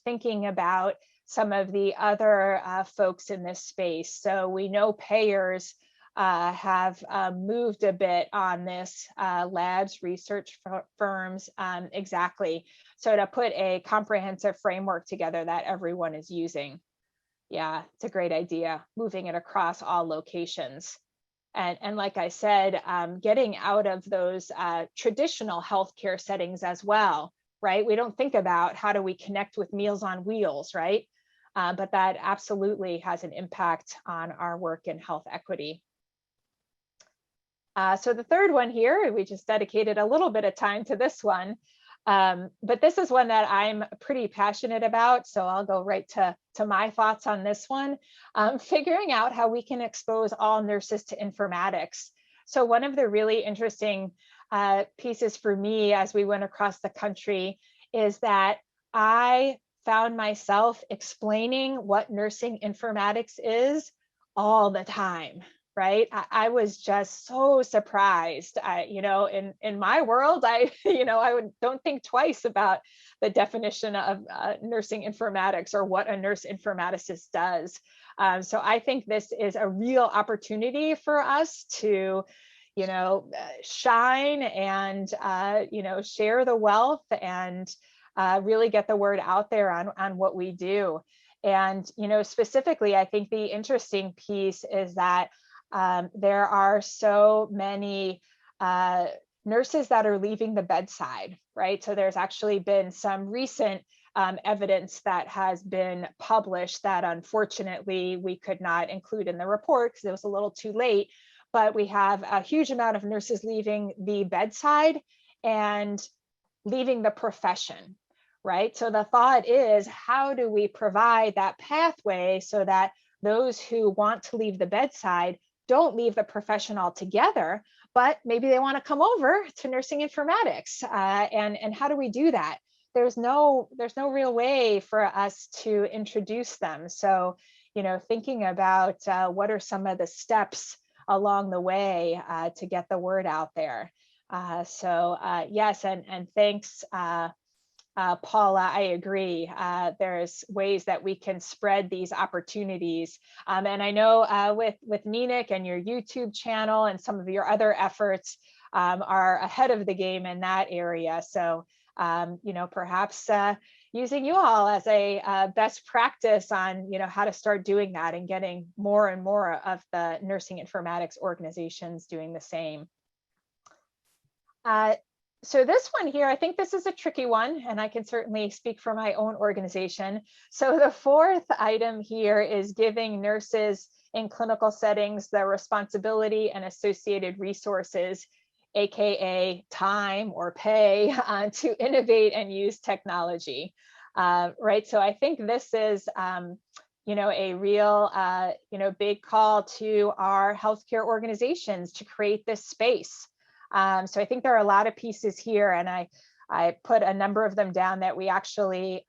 thinking about some of the other folks in this space. So we know payers have moved a bit on this, labs, research firms, exactly. So to put a comprehensive framework together that everyone is using. Yeah, it's a great idea, moving it across all locations. And like I said, getting out of those traditional healthcare settings as well, right? We don't think about how do we connect with Meals on Wheels, right? But that absolutely has an impact on our work in health equity. So the third one here, we just dedicated a little bit of time to this one. But this is one that I'm pretty passionate about, so I'll go right to my thoughts on this one. Figuring out how we can expose all nurses to informatics. So one of the really interesting pieces for me as we went across the country is that I found myself explaining what nursing informatics is all the time. Right? I was just so surprised. In my world, I don't think twice about the definition of nursing informatics or what a nurse informaticist does. So I think this is a real opportunity for us to, shine and, share the wealth and really get the word out there on what we do. And, specifically, I think the interesting piece is that there are so many nurses that are leaving the bedside, right? So there's actually been some recent evidence that has been published that unfortunately we could not include in the report because it was a little too late, but we have a huge amount of nurses leaving the bedside and leaving the profession, right? So the thought is, how do we provide that pathway so that those who want to leave the bedside don't leave the profession altogether, but maybe they want to come over to nursing informatics. And how do we do that? There's no real way for us to introduce them. So, thinking about what are some of the steps along the way to get the word out there. Yes, and thanks, Paula, I agree. There's ways that we can spread these opportunities. And I know with NENIC and your YouTube channel and some of your other efforts are ahead of the game in that area. So, perhaps using you all as a best practice on, how to start doing that and getting more and more of the nursing informatics organizations doing the same. So this one here, I think this is a tricky one, and I can certainly speak for my own organization. So the fourth item here is giving nurses in clinical settings the responsibility and associated resources, AKA time or pay, to innovate and use technology, right? So I think this is, a real, big call to our healthcare organizations to create this space. So I think there are a lot of pieces here, and I put a number of them down that we actually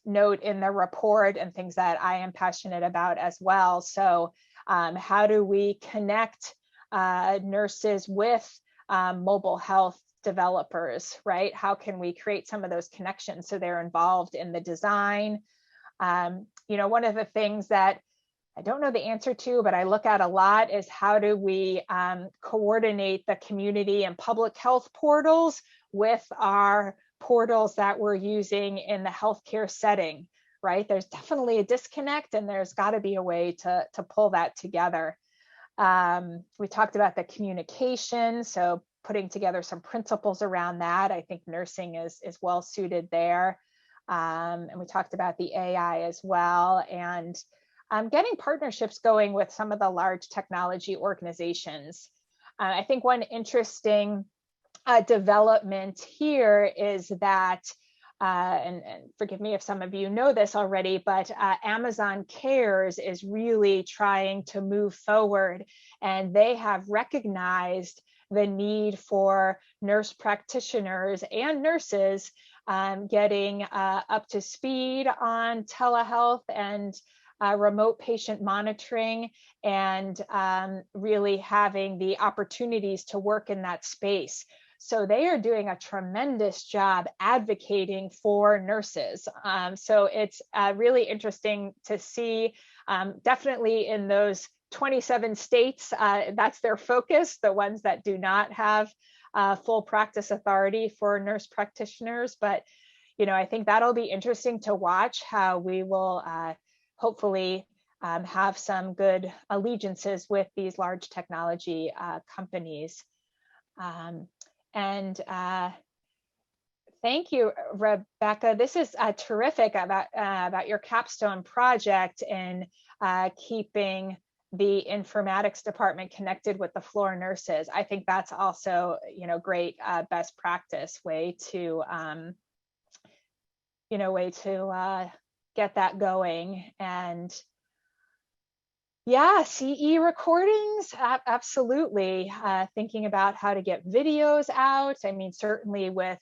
note in the report and things that I am passionate about as well. So how do we connect nurses with mobile health developers, right? How can we create some of those connections so they're involved in the design? One of the things that I don't know the answer to, but I look at a lot is how do we coordinate the community and public health portals with our portals that we're using in the healthcare setting, right? There's definitely a disconnect, and there's got to be a way to pull that together. We talked about the communication, so putting together some principles around that. I think nursing is well suited there. And we talked about the AI as well, and getting partnerships going with some of the large technology organizations. I think one interesting development here is that, and forgive me if some of you know this already, but Amazon Cares is really trying to move forward, and they have recognized the need for nurse practitioners and nurses getting up to speed on telehealth and remote patient monitoring, and really having the opportunities to work in that space. So they are doing a tremendous job advocating for nurses. So it's really interesting to see, definitely in those 27 states, that's their focus, the ones that do not have full practice authority for nurse practitioners. But, I think that'll be interesting to watch how we will hopefully have some good allegiances with these large technology companies. Thank you, Rebecca. This is terrific about your capstone project and keeping the informatics department connected with the floor nurses. I think that's also, great best practice way to get that going. And yeah, CE recordings, absolutely. Thinking about how to get videos out. I mean, certainly with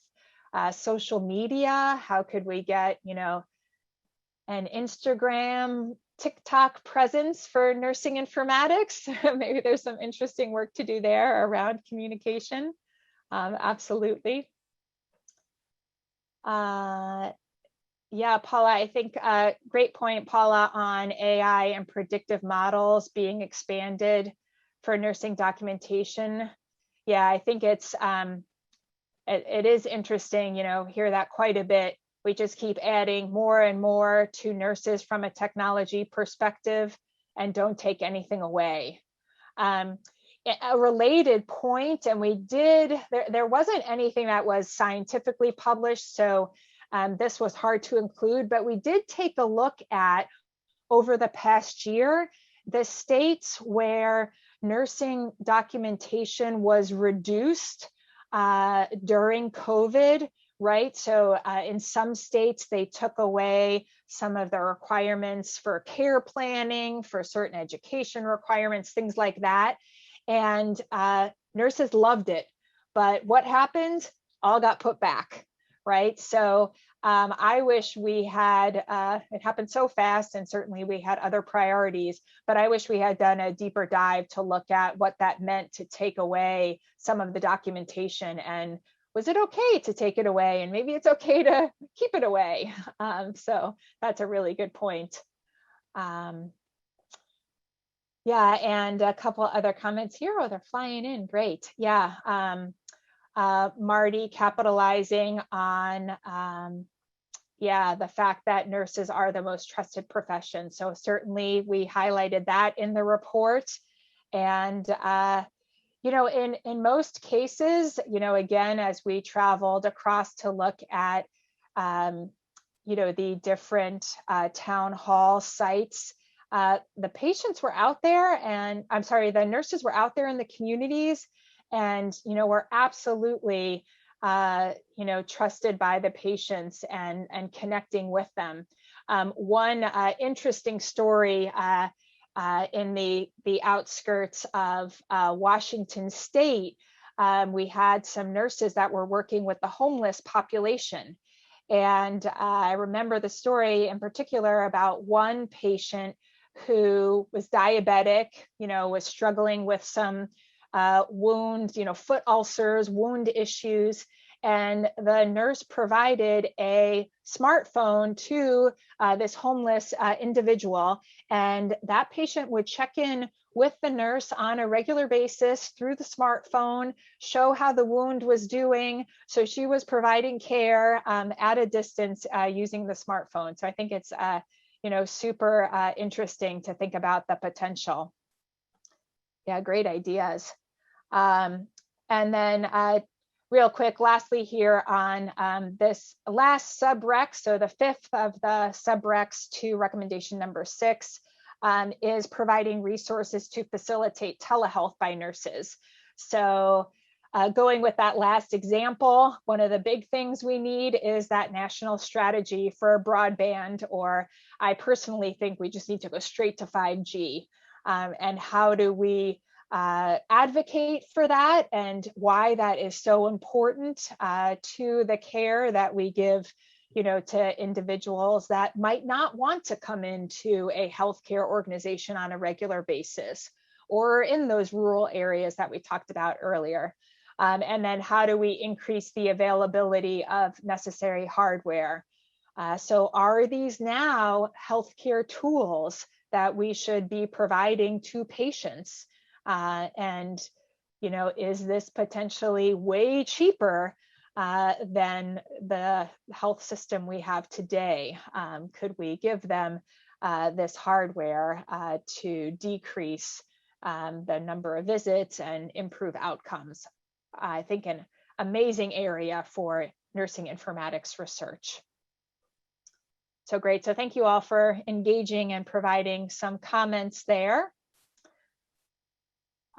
social media, how could we get, an Instagram, TikTok presence for nursing informatics? Maybe there's some interesting work to do there around communication. Absolutely. Yeah, Paula, I think great point, Paula, on AI and predictive models being expanded for nursing documentation. Yeah, I think it is interesting, hear that quite a bit. We just keep adding more and more to nurses from a technology perspective and don't take anything away. A related point, and there wasn't anything that was scientifically published, so this was hard to include, but we did take a look at, over the past year, the states where nursing documentation was reduced during COVID, right? So in some states, they took away some of the requirements for care planning, for certain education requirements, things like that. And nurses loved it. But what happened? All got put back. Right. So I wish we had, it happened so fast, and certainly we had other priorities, but I wish we had done a deeper dive to look at what that meant to take away some of the documentation, and was it okay to take it away? And maybe it's okay to keep it away. So that's a really good point. Yeah, and a couple other comments here. Oh, they're flying in. Great. Yeah. Marty capitalizing on, the fact that nurses are the most trusted profession. So certainly we highlighted that in the report. And, in most cases, again, as we traveled across to look at, the different town hall sites, the patients were out there, and the nurses were out there in the communities, and we're absolutely trusted by the patients and connecting with them. One interesting story in the outskirts of Washington State, we had some nurses that were working with the homeless population, And I remember the story in particular about one patient who was diabetic, was struggling with some wounds, foot ulcers, wound issues. And the nurse provided a smartphone to this homeless individual. And that patient would check in with the nurse on a regular basis through the smartphone, show how the wound was doing. So she was providing care at a distance using the smartphone. So I think it's super interesting to think about the potential. Yeah, great ideas. And then real quick, lastly here on this last subrec, so the fifth of the subrecs to recommendation number 6 is providing resources to facilitate telehealth by nurses. So going with that last example, one of the big things we need is that national strategy for broadband, or I personally think we just need to go straight to 5G. And how do we advocate for that, and why that is so important to the care that we give to individuals that might not want to come into a healthcare organization on a regular basis, or in those rural areas that we talked about earlier. And then how do we increase the availability of necessary hardware? So are these now healthcare tools that we should be providing to patients? And is this potentially way cheaper than the health system we have today? Could we give them this hardware to decrease the number of visits and improve outcomes? I think an amazing area for nursing informatics research. So great. So thank you all for engaging and providing some comments there.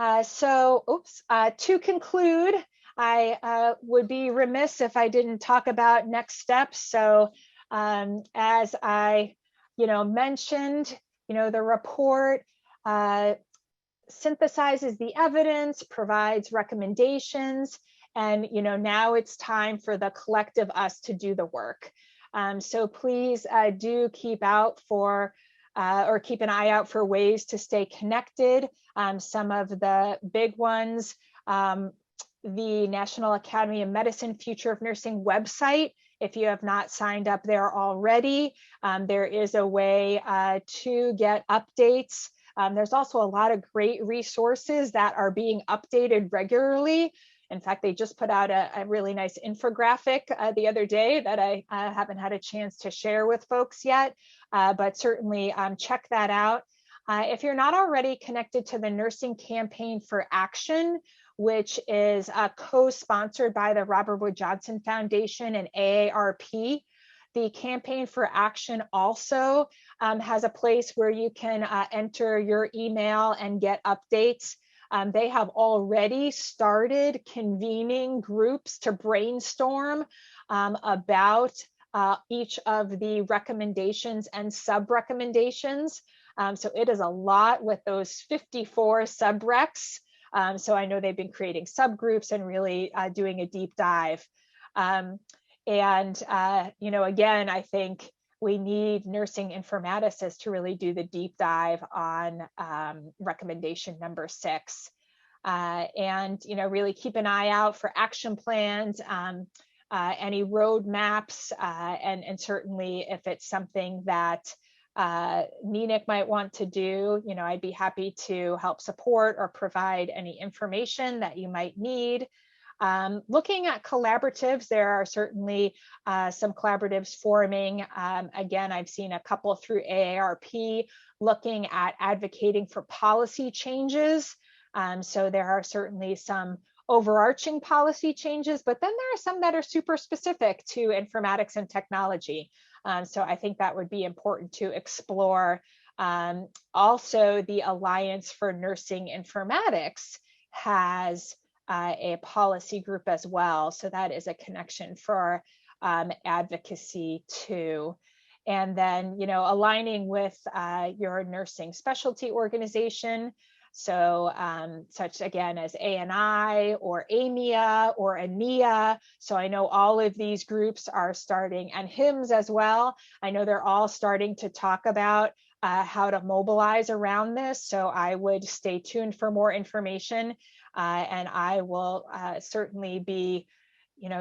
To conclude, I would be remiss if I didn't talk about next steps. So as I mentioned, the report synthesizes the evidence, provides recommendations, and now it's time for the collective us to do the work. So please do keep out for or keep an eye out for ways to stay connected. Some of the big ones, the National Academy of Medicine Future of Nursing website. If you have not signed up there already, there is a way to get updates. There's also a lot of great resources that are being updated regularly. In fact, they just put out a really nice infographic the other day that I haven't had a chance to share with folks yet, but certainly check that out. If you're not already connected to the Nursing Campaign for Action, which is co-sponsored by the Robert Wood Johnson Foundation and AARP, the Campaign for Action also has a place where you can enter your email and get updates. They have already started convening groups to brainstorm about each of the recommendations and sub-recommendations. So it is a lot with those 54 subrecs. So I know they've been creating subgroups and really doing a deep dive. Again, I think we need nursing informaticists to really do the deep dive on recommendation number 6. And really keep an eye out for action plans, any roadmaps, and certainly if it's something that NENIC might want to do, I'd be happy to help support or provide any information that you might need. Looking at collaboratives, there are certainly some collaboratives forming. Again, I've seen a couple through AARP looking at advocating for policy changes. So there are certainly some overarching policy changes, but then there are some that are super specific to informatics and technology. So I think that would be important to explore. Also, the Alliance for Nursing Informatics has a policy group as well. So that is a connection for advocacy too. And then, aligning with your nursing specialty organization. So such again as ANI or AMIA or ANIA. So I know all of these groups are starting, and HIMSS as well. I know they're all starting to talk about how to mobilize around this. So I would stay tuned for more information, and I will certainly be,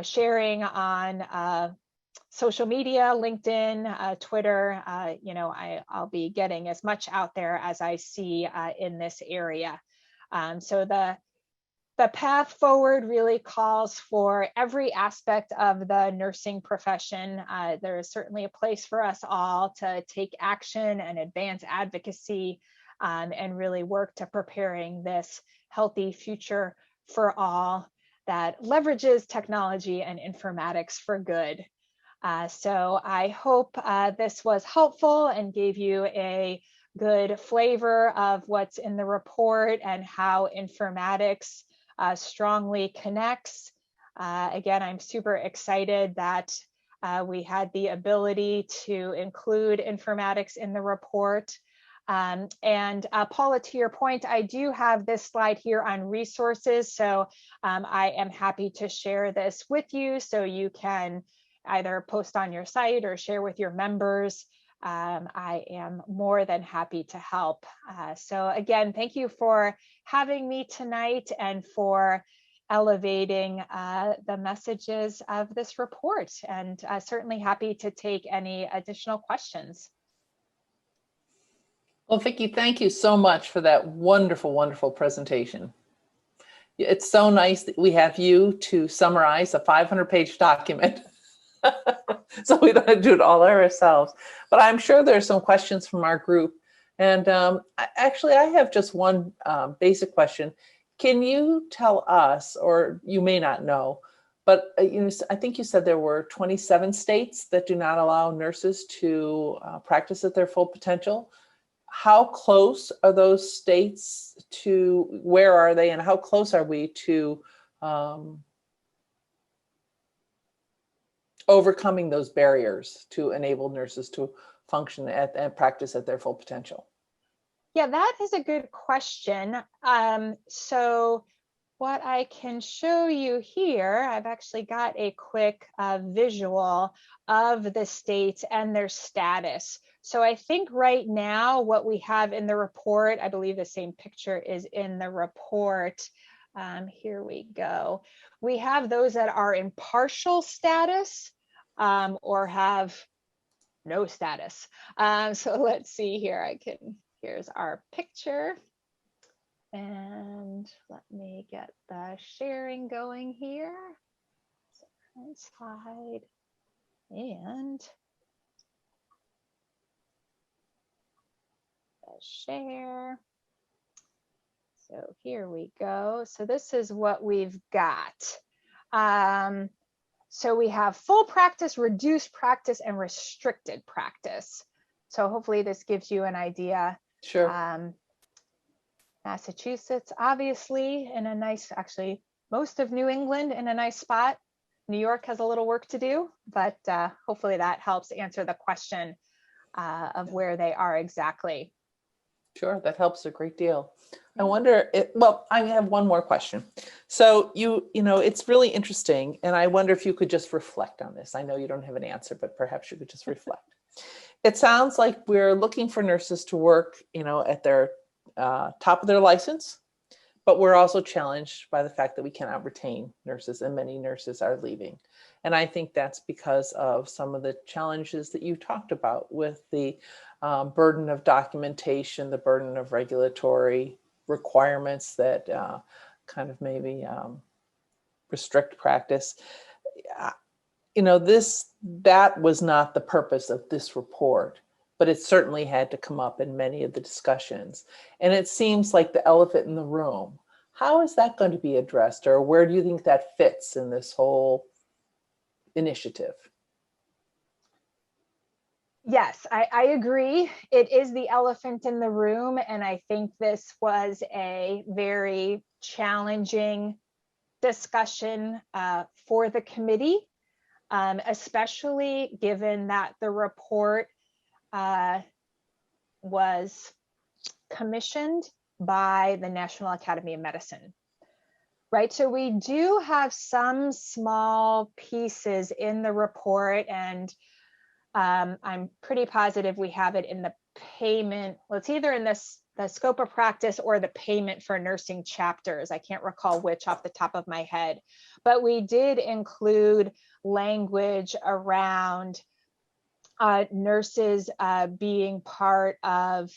sharing on social media, LinkedIn, Twitter. I'll be getting as much out there as I see in this area. So the path forward really calls for every aspect of the nursing profession. There is certainly a place for us all to take action and advance advocacy, and really work to preparing this healthy future for all that leverages technology and informatics for good. So I hope this was helpful and gave you a good flavor of what's in the report and how informatics strongly connects. Again, I'm super excited that we had the ability to include informatics in the report. And Paula, to your point, I do have this slide here on resources. So I am happy to share this with you so you can either post on your site or share with your members. I am more than happy to help. So again, thank you for having me tonight and for elevating the messages of this report, and certainly happy to take any additional questions. Well, Vicki, thank you so much for that wonderful, wonderful presentation. It's so nice that we have you to summarize a 500-page document. So we don't have to do it all ourselves. But I'm sure there's some questions from our group. And actually, I have just one basic question. Can you tell us, or you may not know, but I think you said there were 27 states that do not allow nurses to practice at their full potential. How close are those states to, where are they, and how close are we to overcoming those barriers to enable nurses to function and practice at their full potential? Yeah, that is a good question. So what I can show you here, I've actually got a quick visual of the states and their status. So I think right now what we have in the report, I believe the same picture is in the report. Here we go. We have those that are in partial status or have no status. So let's see here. Here's our picture. And let me get the sharing going here. So slide and share. So here we go. So this is what we've got. So we have full practice, reduced practice, and restricted practice. So hopefully this gives you an idea. Sure. Massachusetts, obviously, in a nice, actually, most of New England in a nice spot. New York has a little work to do, but hopefully that helps answer the question of where they are exactly. Sure, that helps a great deal. I wonder well, I have one more question. So it's really interesting, and I wonder if you could just reflect on this. I know you don't have an answer, but perhaps you could just reflect. It sounds like we're looking for nurses to work, at their top of their license, but we're also challenged by the fact that we cannot retain nurses, and many nurses are leaving. And I think that's because of some of the challenges that you talked about with the burden of documentation, the burden of regulatory requirements that kind of maybe restrict practice. That was not the purpose of this report, but it certainly had to come up in many of the discussions. And it seems like the elephant in the room. How is that going to be addressed, or where do you think that fits in this whole initiative? Yes, I agree. It is the elephant in the room. And I think this was a very challenging discussion for the committee, especially given that the report was commissioned by the National Academy of Medicine. Right, so we do have some small pieces in the report, and I'm pretty positive we have it in the payment. Well, it's either in the scope of practice or the payment for nursing chapters. I can't recall which off the top of my head, but we did include language around nurses being part of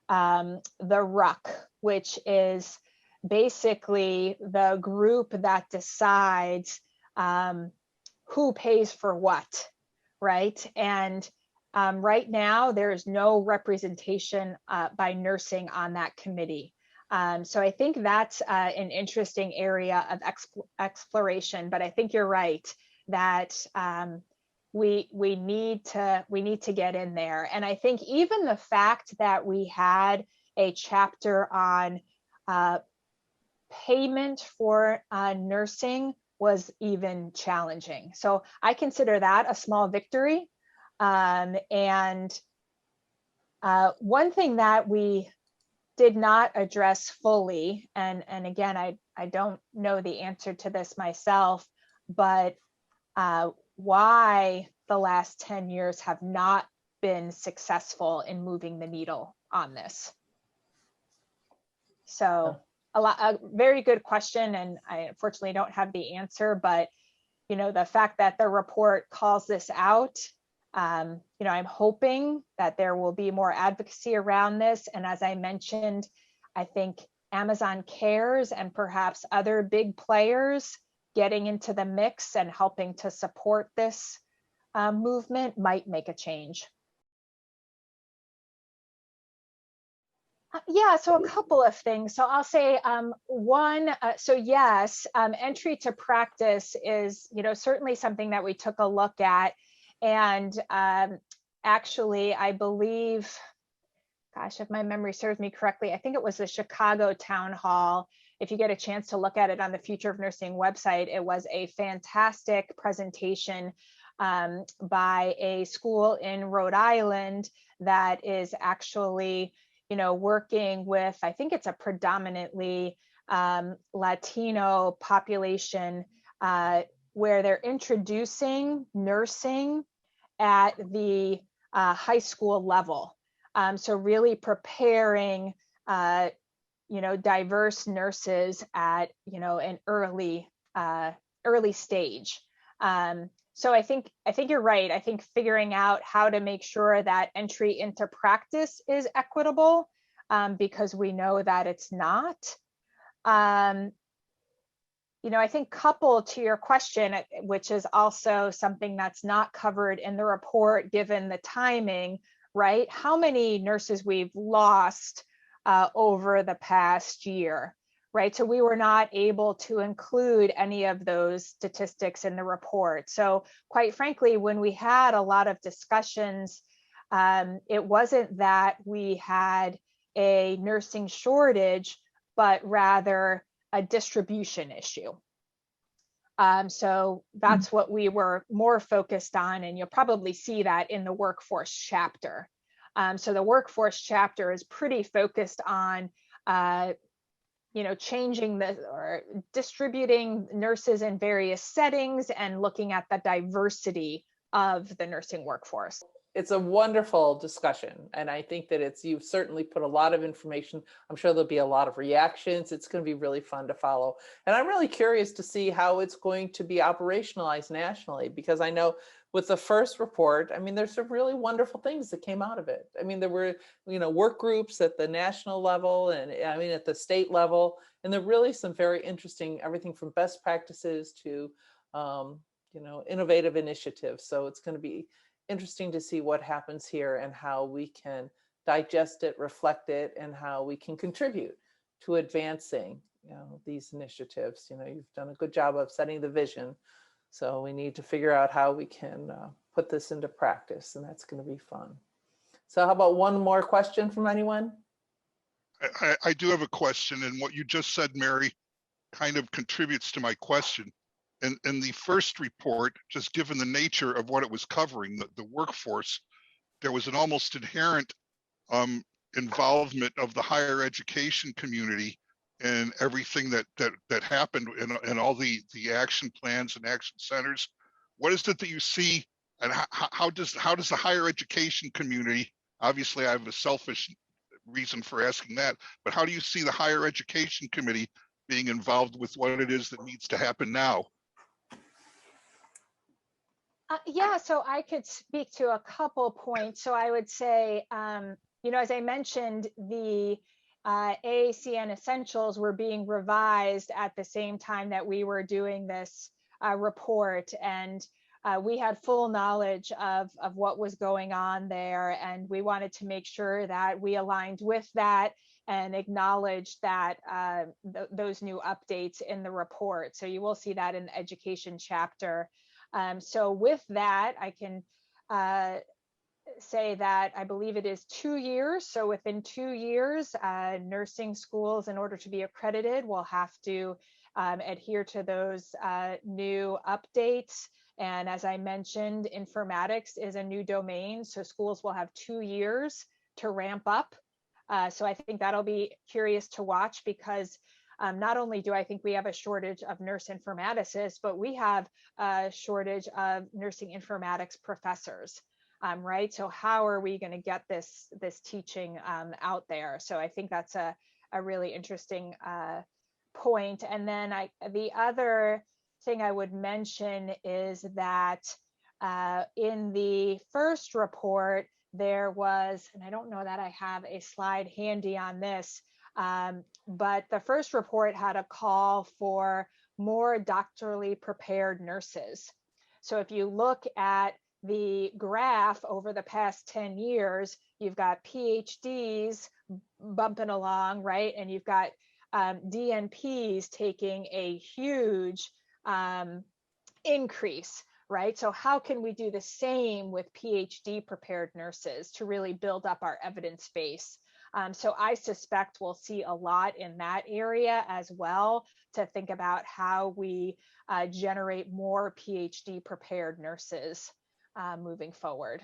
the RUC, which is basically the group that decides who pays for what, right? And right now, there's no representation by nursing on that committee. So I think that's an interesting area of exploration, but I think you're right that we need to get in there. And I think even the fact that we had a chapter on payment for nursing was even challenging. So I consider that a small victory. And one thing that we did not address fully, and again, I don't know the answer to this myself, but why the last 10 years have not been successful in moving the needle on this. So a very good question, and I unfortunately don't have the answer, but you know, the fact that the report calls this out, you know, I'm hoping that there will be more advocacy around this. And as I mentioned, I think Amazon Cares and perhaps other big players getting into the mix and helping to support this movement might make a change. Yeah, so a couple of things. So I'll say one, so yes, entry to practice is, you know, certainly something that we took a look at. And actually, I believe, gosh, if my memory serves me correctly, I think it was the Chicago Town Hall. If you get a chance to look at it on the Future of Nursing website, it was a fantastic presentation by a school in Rhode Island that is actually, you know, working with, I think it's a predominantly Latino population where they're introducing nursing at the high school level. So really preparing, you know, diverse nurses at, you know, an early stage. So I think you're right. I think figuring out how to make sure that entry into practice is equitable, because we know that it's not. You know, I think coupled to your question, which is also something that's not covered in the report, given the timing, right? How many nurses we've lost over the past year, right? So we were not able to include any of those statistics in the report. So quite frankly, when we had a lot of discussions, it wasn't that we had a nursing shortage, but rather a distribution issue. So that's what we were more focused on, and you'll probably see that in the workforce chapter. So the workforce chapter is pretty focused on you know, changing or distributing nurses in various settings and looking at the diversity of the nursing workforce. It's a wonderful discussion. And I think that you've certainly put a lot of information. I'm sure there'll be a lot of reactions. It's going to be really fun to follow. And I'm really curious to see how it's going to be operationalized nationally, because I know with the first report, I mean, there's some really wonderful things that came out of it. I mean, there were, you know, work groups at the national level and I mean, at the state level, and there are really some very interesting, everything from best practices to, you know, innovative initiatives. So it's going to be interesting to see what happens here and how we can digest it, reflect it, and how we can contribute to advancing, you know, these initiatives. You know, you've done a good job of setting the vision. So we need to figure out how we can put this into practice, and that's going to be fun. So how about one more question from anyone? I do have a question, and what you just said, Mary, kind of contributes to my question. In the first report, just given the nature of what it was covering, the workforce, there was an almost inherent involvement of the higher education community and everything that happened and all the action plans and action centers. What is it that you see, and how does the higher education community, obviously I have a selfish reason for asking that, but how do you see the higher education committee being involved with what it is that needs to happen now? Yeah, so I could speak to a couple points. So I would say, you know, as I mentioned, the AACN Essentials were being revised at the same time that we were doing this report, and we had full knowledge of what was going on there, and we wanted to make sure that we aligned with that and acknowledged that those new updates in the report. So you will see that in the education chapter. So with that, I can say that I believe it is 2 years. So within 2 years, nursing schools, in order to be accredited, will have to adhere to those new updates. And as I mentioned, informatics is a new domain. So schools will have 2 years to ramp up. So I think that'll be curious to watch, because not only do I think we have a shortage of nurse informaticists, but we have a shortage of nursing informatics professors, right? So how are we going to get this teaching out there? So I think that's a really interesting point. And then the other thing I would mention is that in the first report, there was, and I don't know that I have a slide handy on this, but the first report had a call for more doctorally prepared nurses. So if you look at the graph over the past 10 years, you've got PhDs bumping along, right? And you've got DNPs taking a huge increase, right? So how can we do the same with PhD prepared nurses to really build up our evidence base? So I suspect we'll see a lot in that area as well, to think about how we generate more PhD prepared nurses moving forward.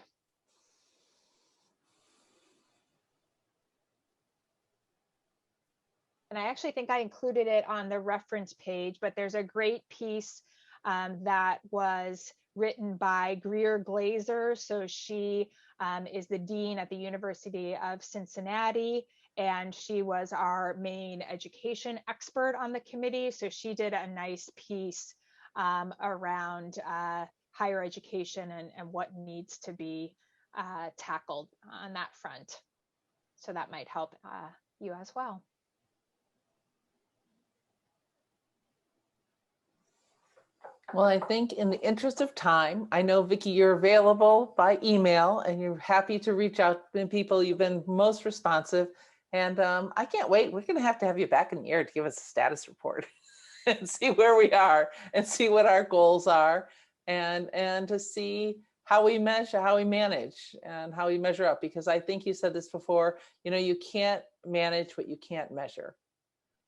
And I actually think I included it on the reference page, but there's a great piece that was written by Greer Glazer. So she is the dean at the University of Cincinnati, and she was our main education expert on the committee. So she did a nice piece around higher education and what needs to be tackled on that front. So that might help you as well. Well, I think in the interest of time, I know, Vicki, you're available by email and you're happy to reach out to people. You've been most responsive, and I can't wait. We're going to have you back in the air to give us a status report and see where we are and see what our goals are, and to see how we measure, how we manage, and how we measure up. Because I think you said this before, you know, you can't manage what you can't measure.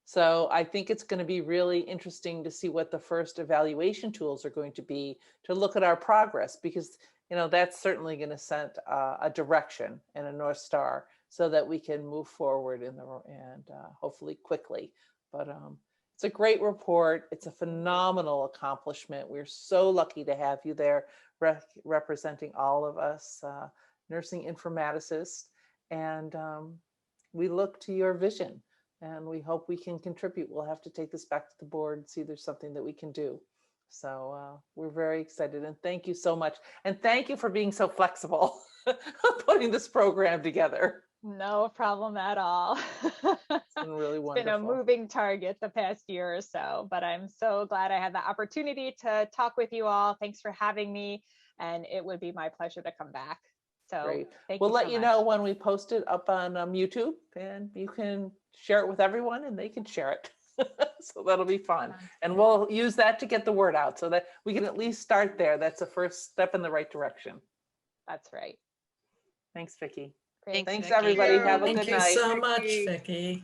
So I think it's going to be really interesting to see what the first evaluation tools are going to be to look at our progress, because, you know, that's certainly going to set a direction and a North Star so that we can move forward and hopefully quickly. But it's a great report. It's a phenomenal accomplishment. We're so lucky to have you there representing all of us nursing informaticists. And we look to your vision. And we hope we can contribute. We'll have to take this back to the board and see if there's something that we can do. So we're very excited, and thank you so much. And thank you for being so flexible putting this program together. No problem at all. It's been really wonderful. It's been a moving target the past year or so, but I'm so glad I had the opportunity to talk with you all. Thanks for having me, and it would be my pleasure to come back. So great. Thank we'll you let so you much. know when we post it up on YouTube, and you can share it with everyone and they can share it. So that'll be fun. And we'll use that to get the word out so that we can at least start there. That's the first step in the right direction. That's right. Thanks, Vicki. Great. Thanks Vicki. everybody. Have a Thank good you night. so much, Vicki.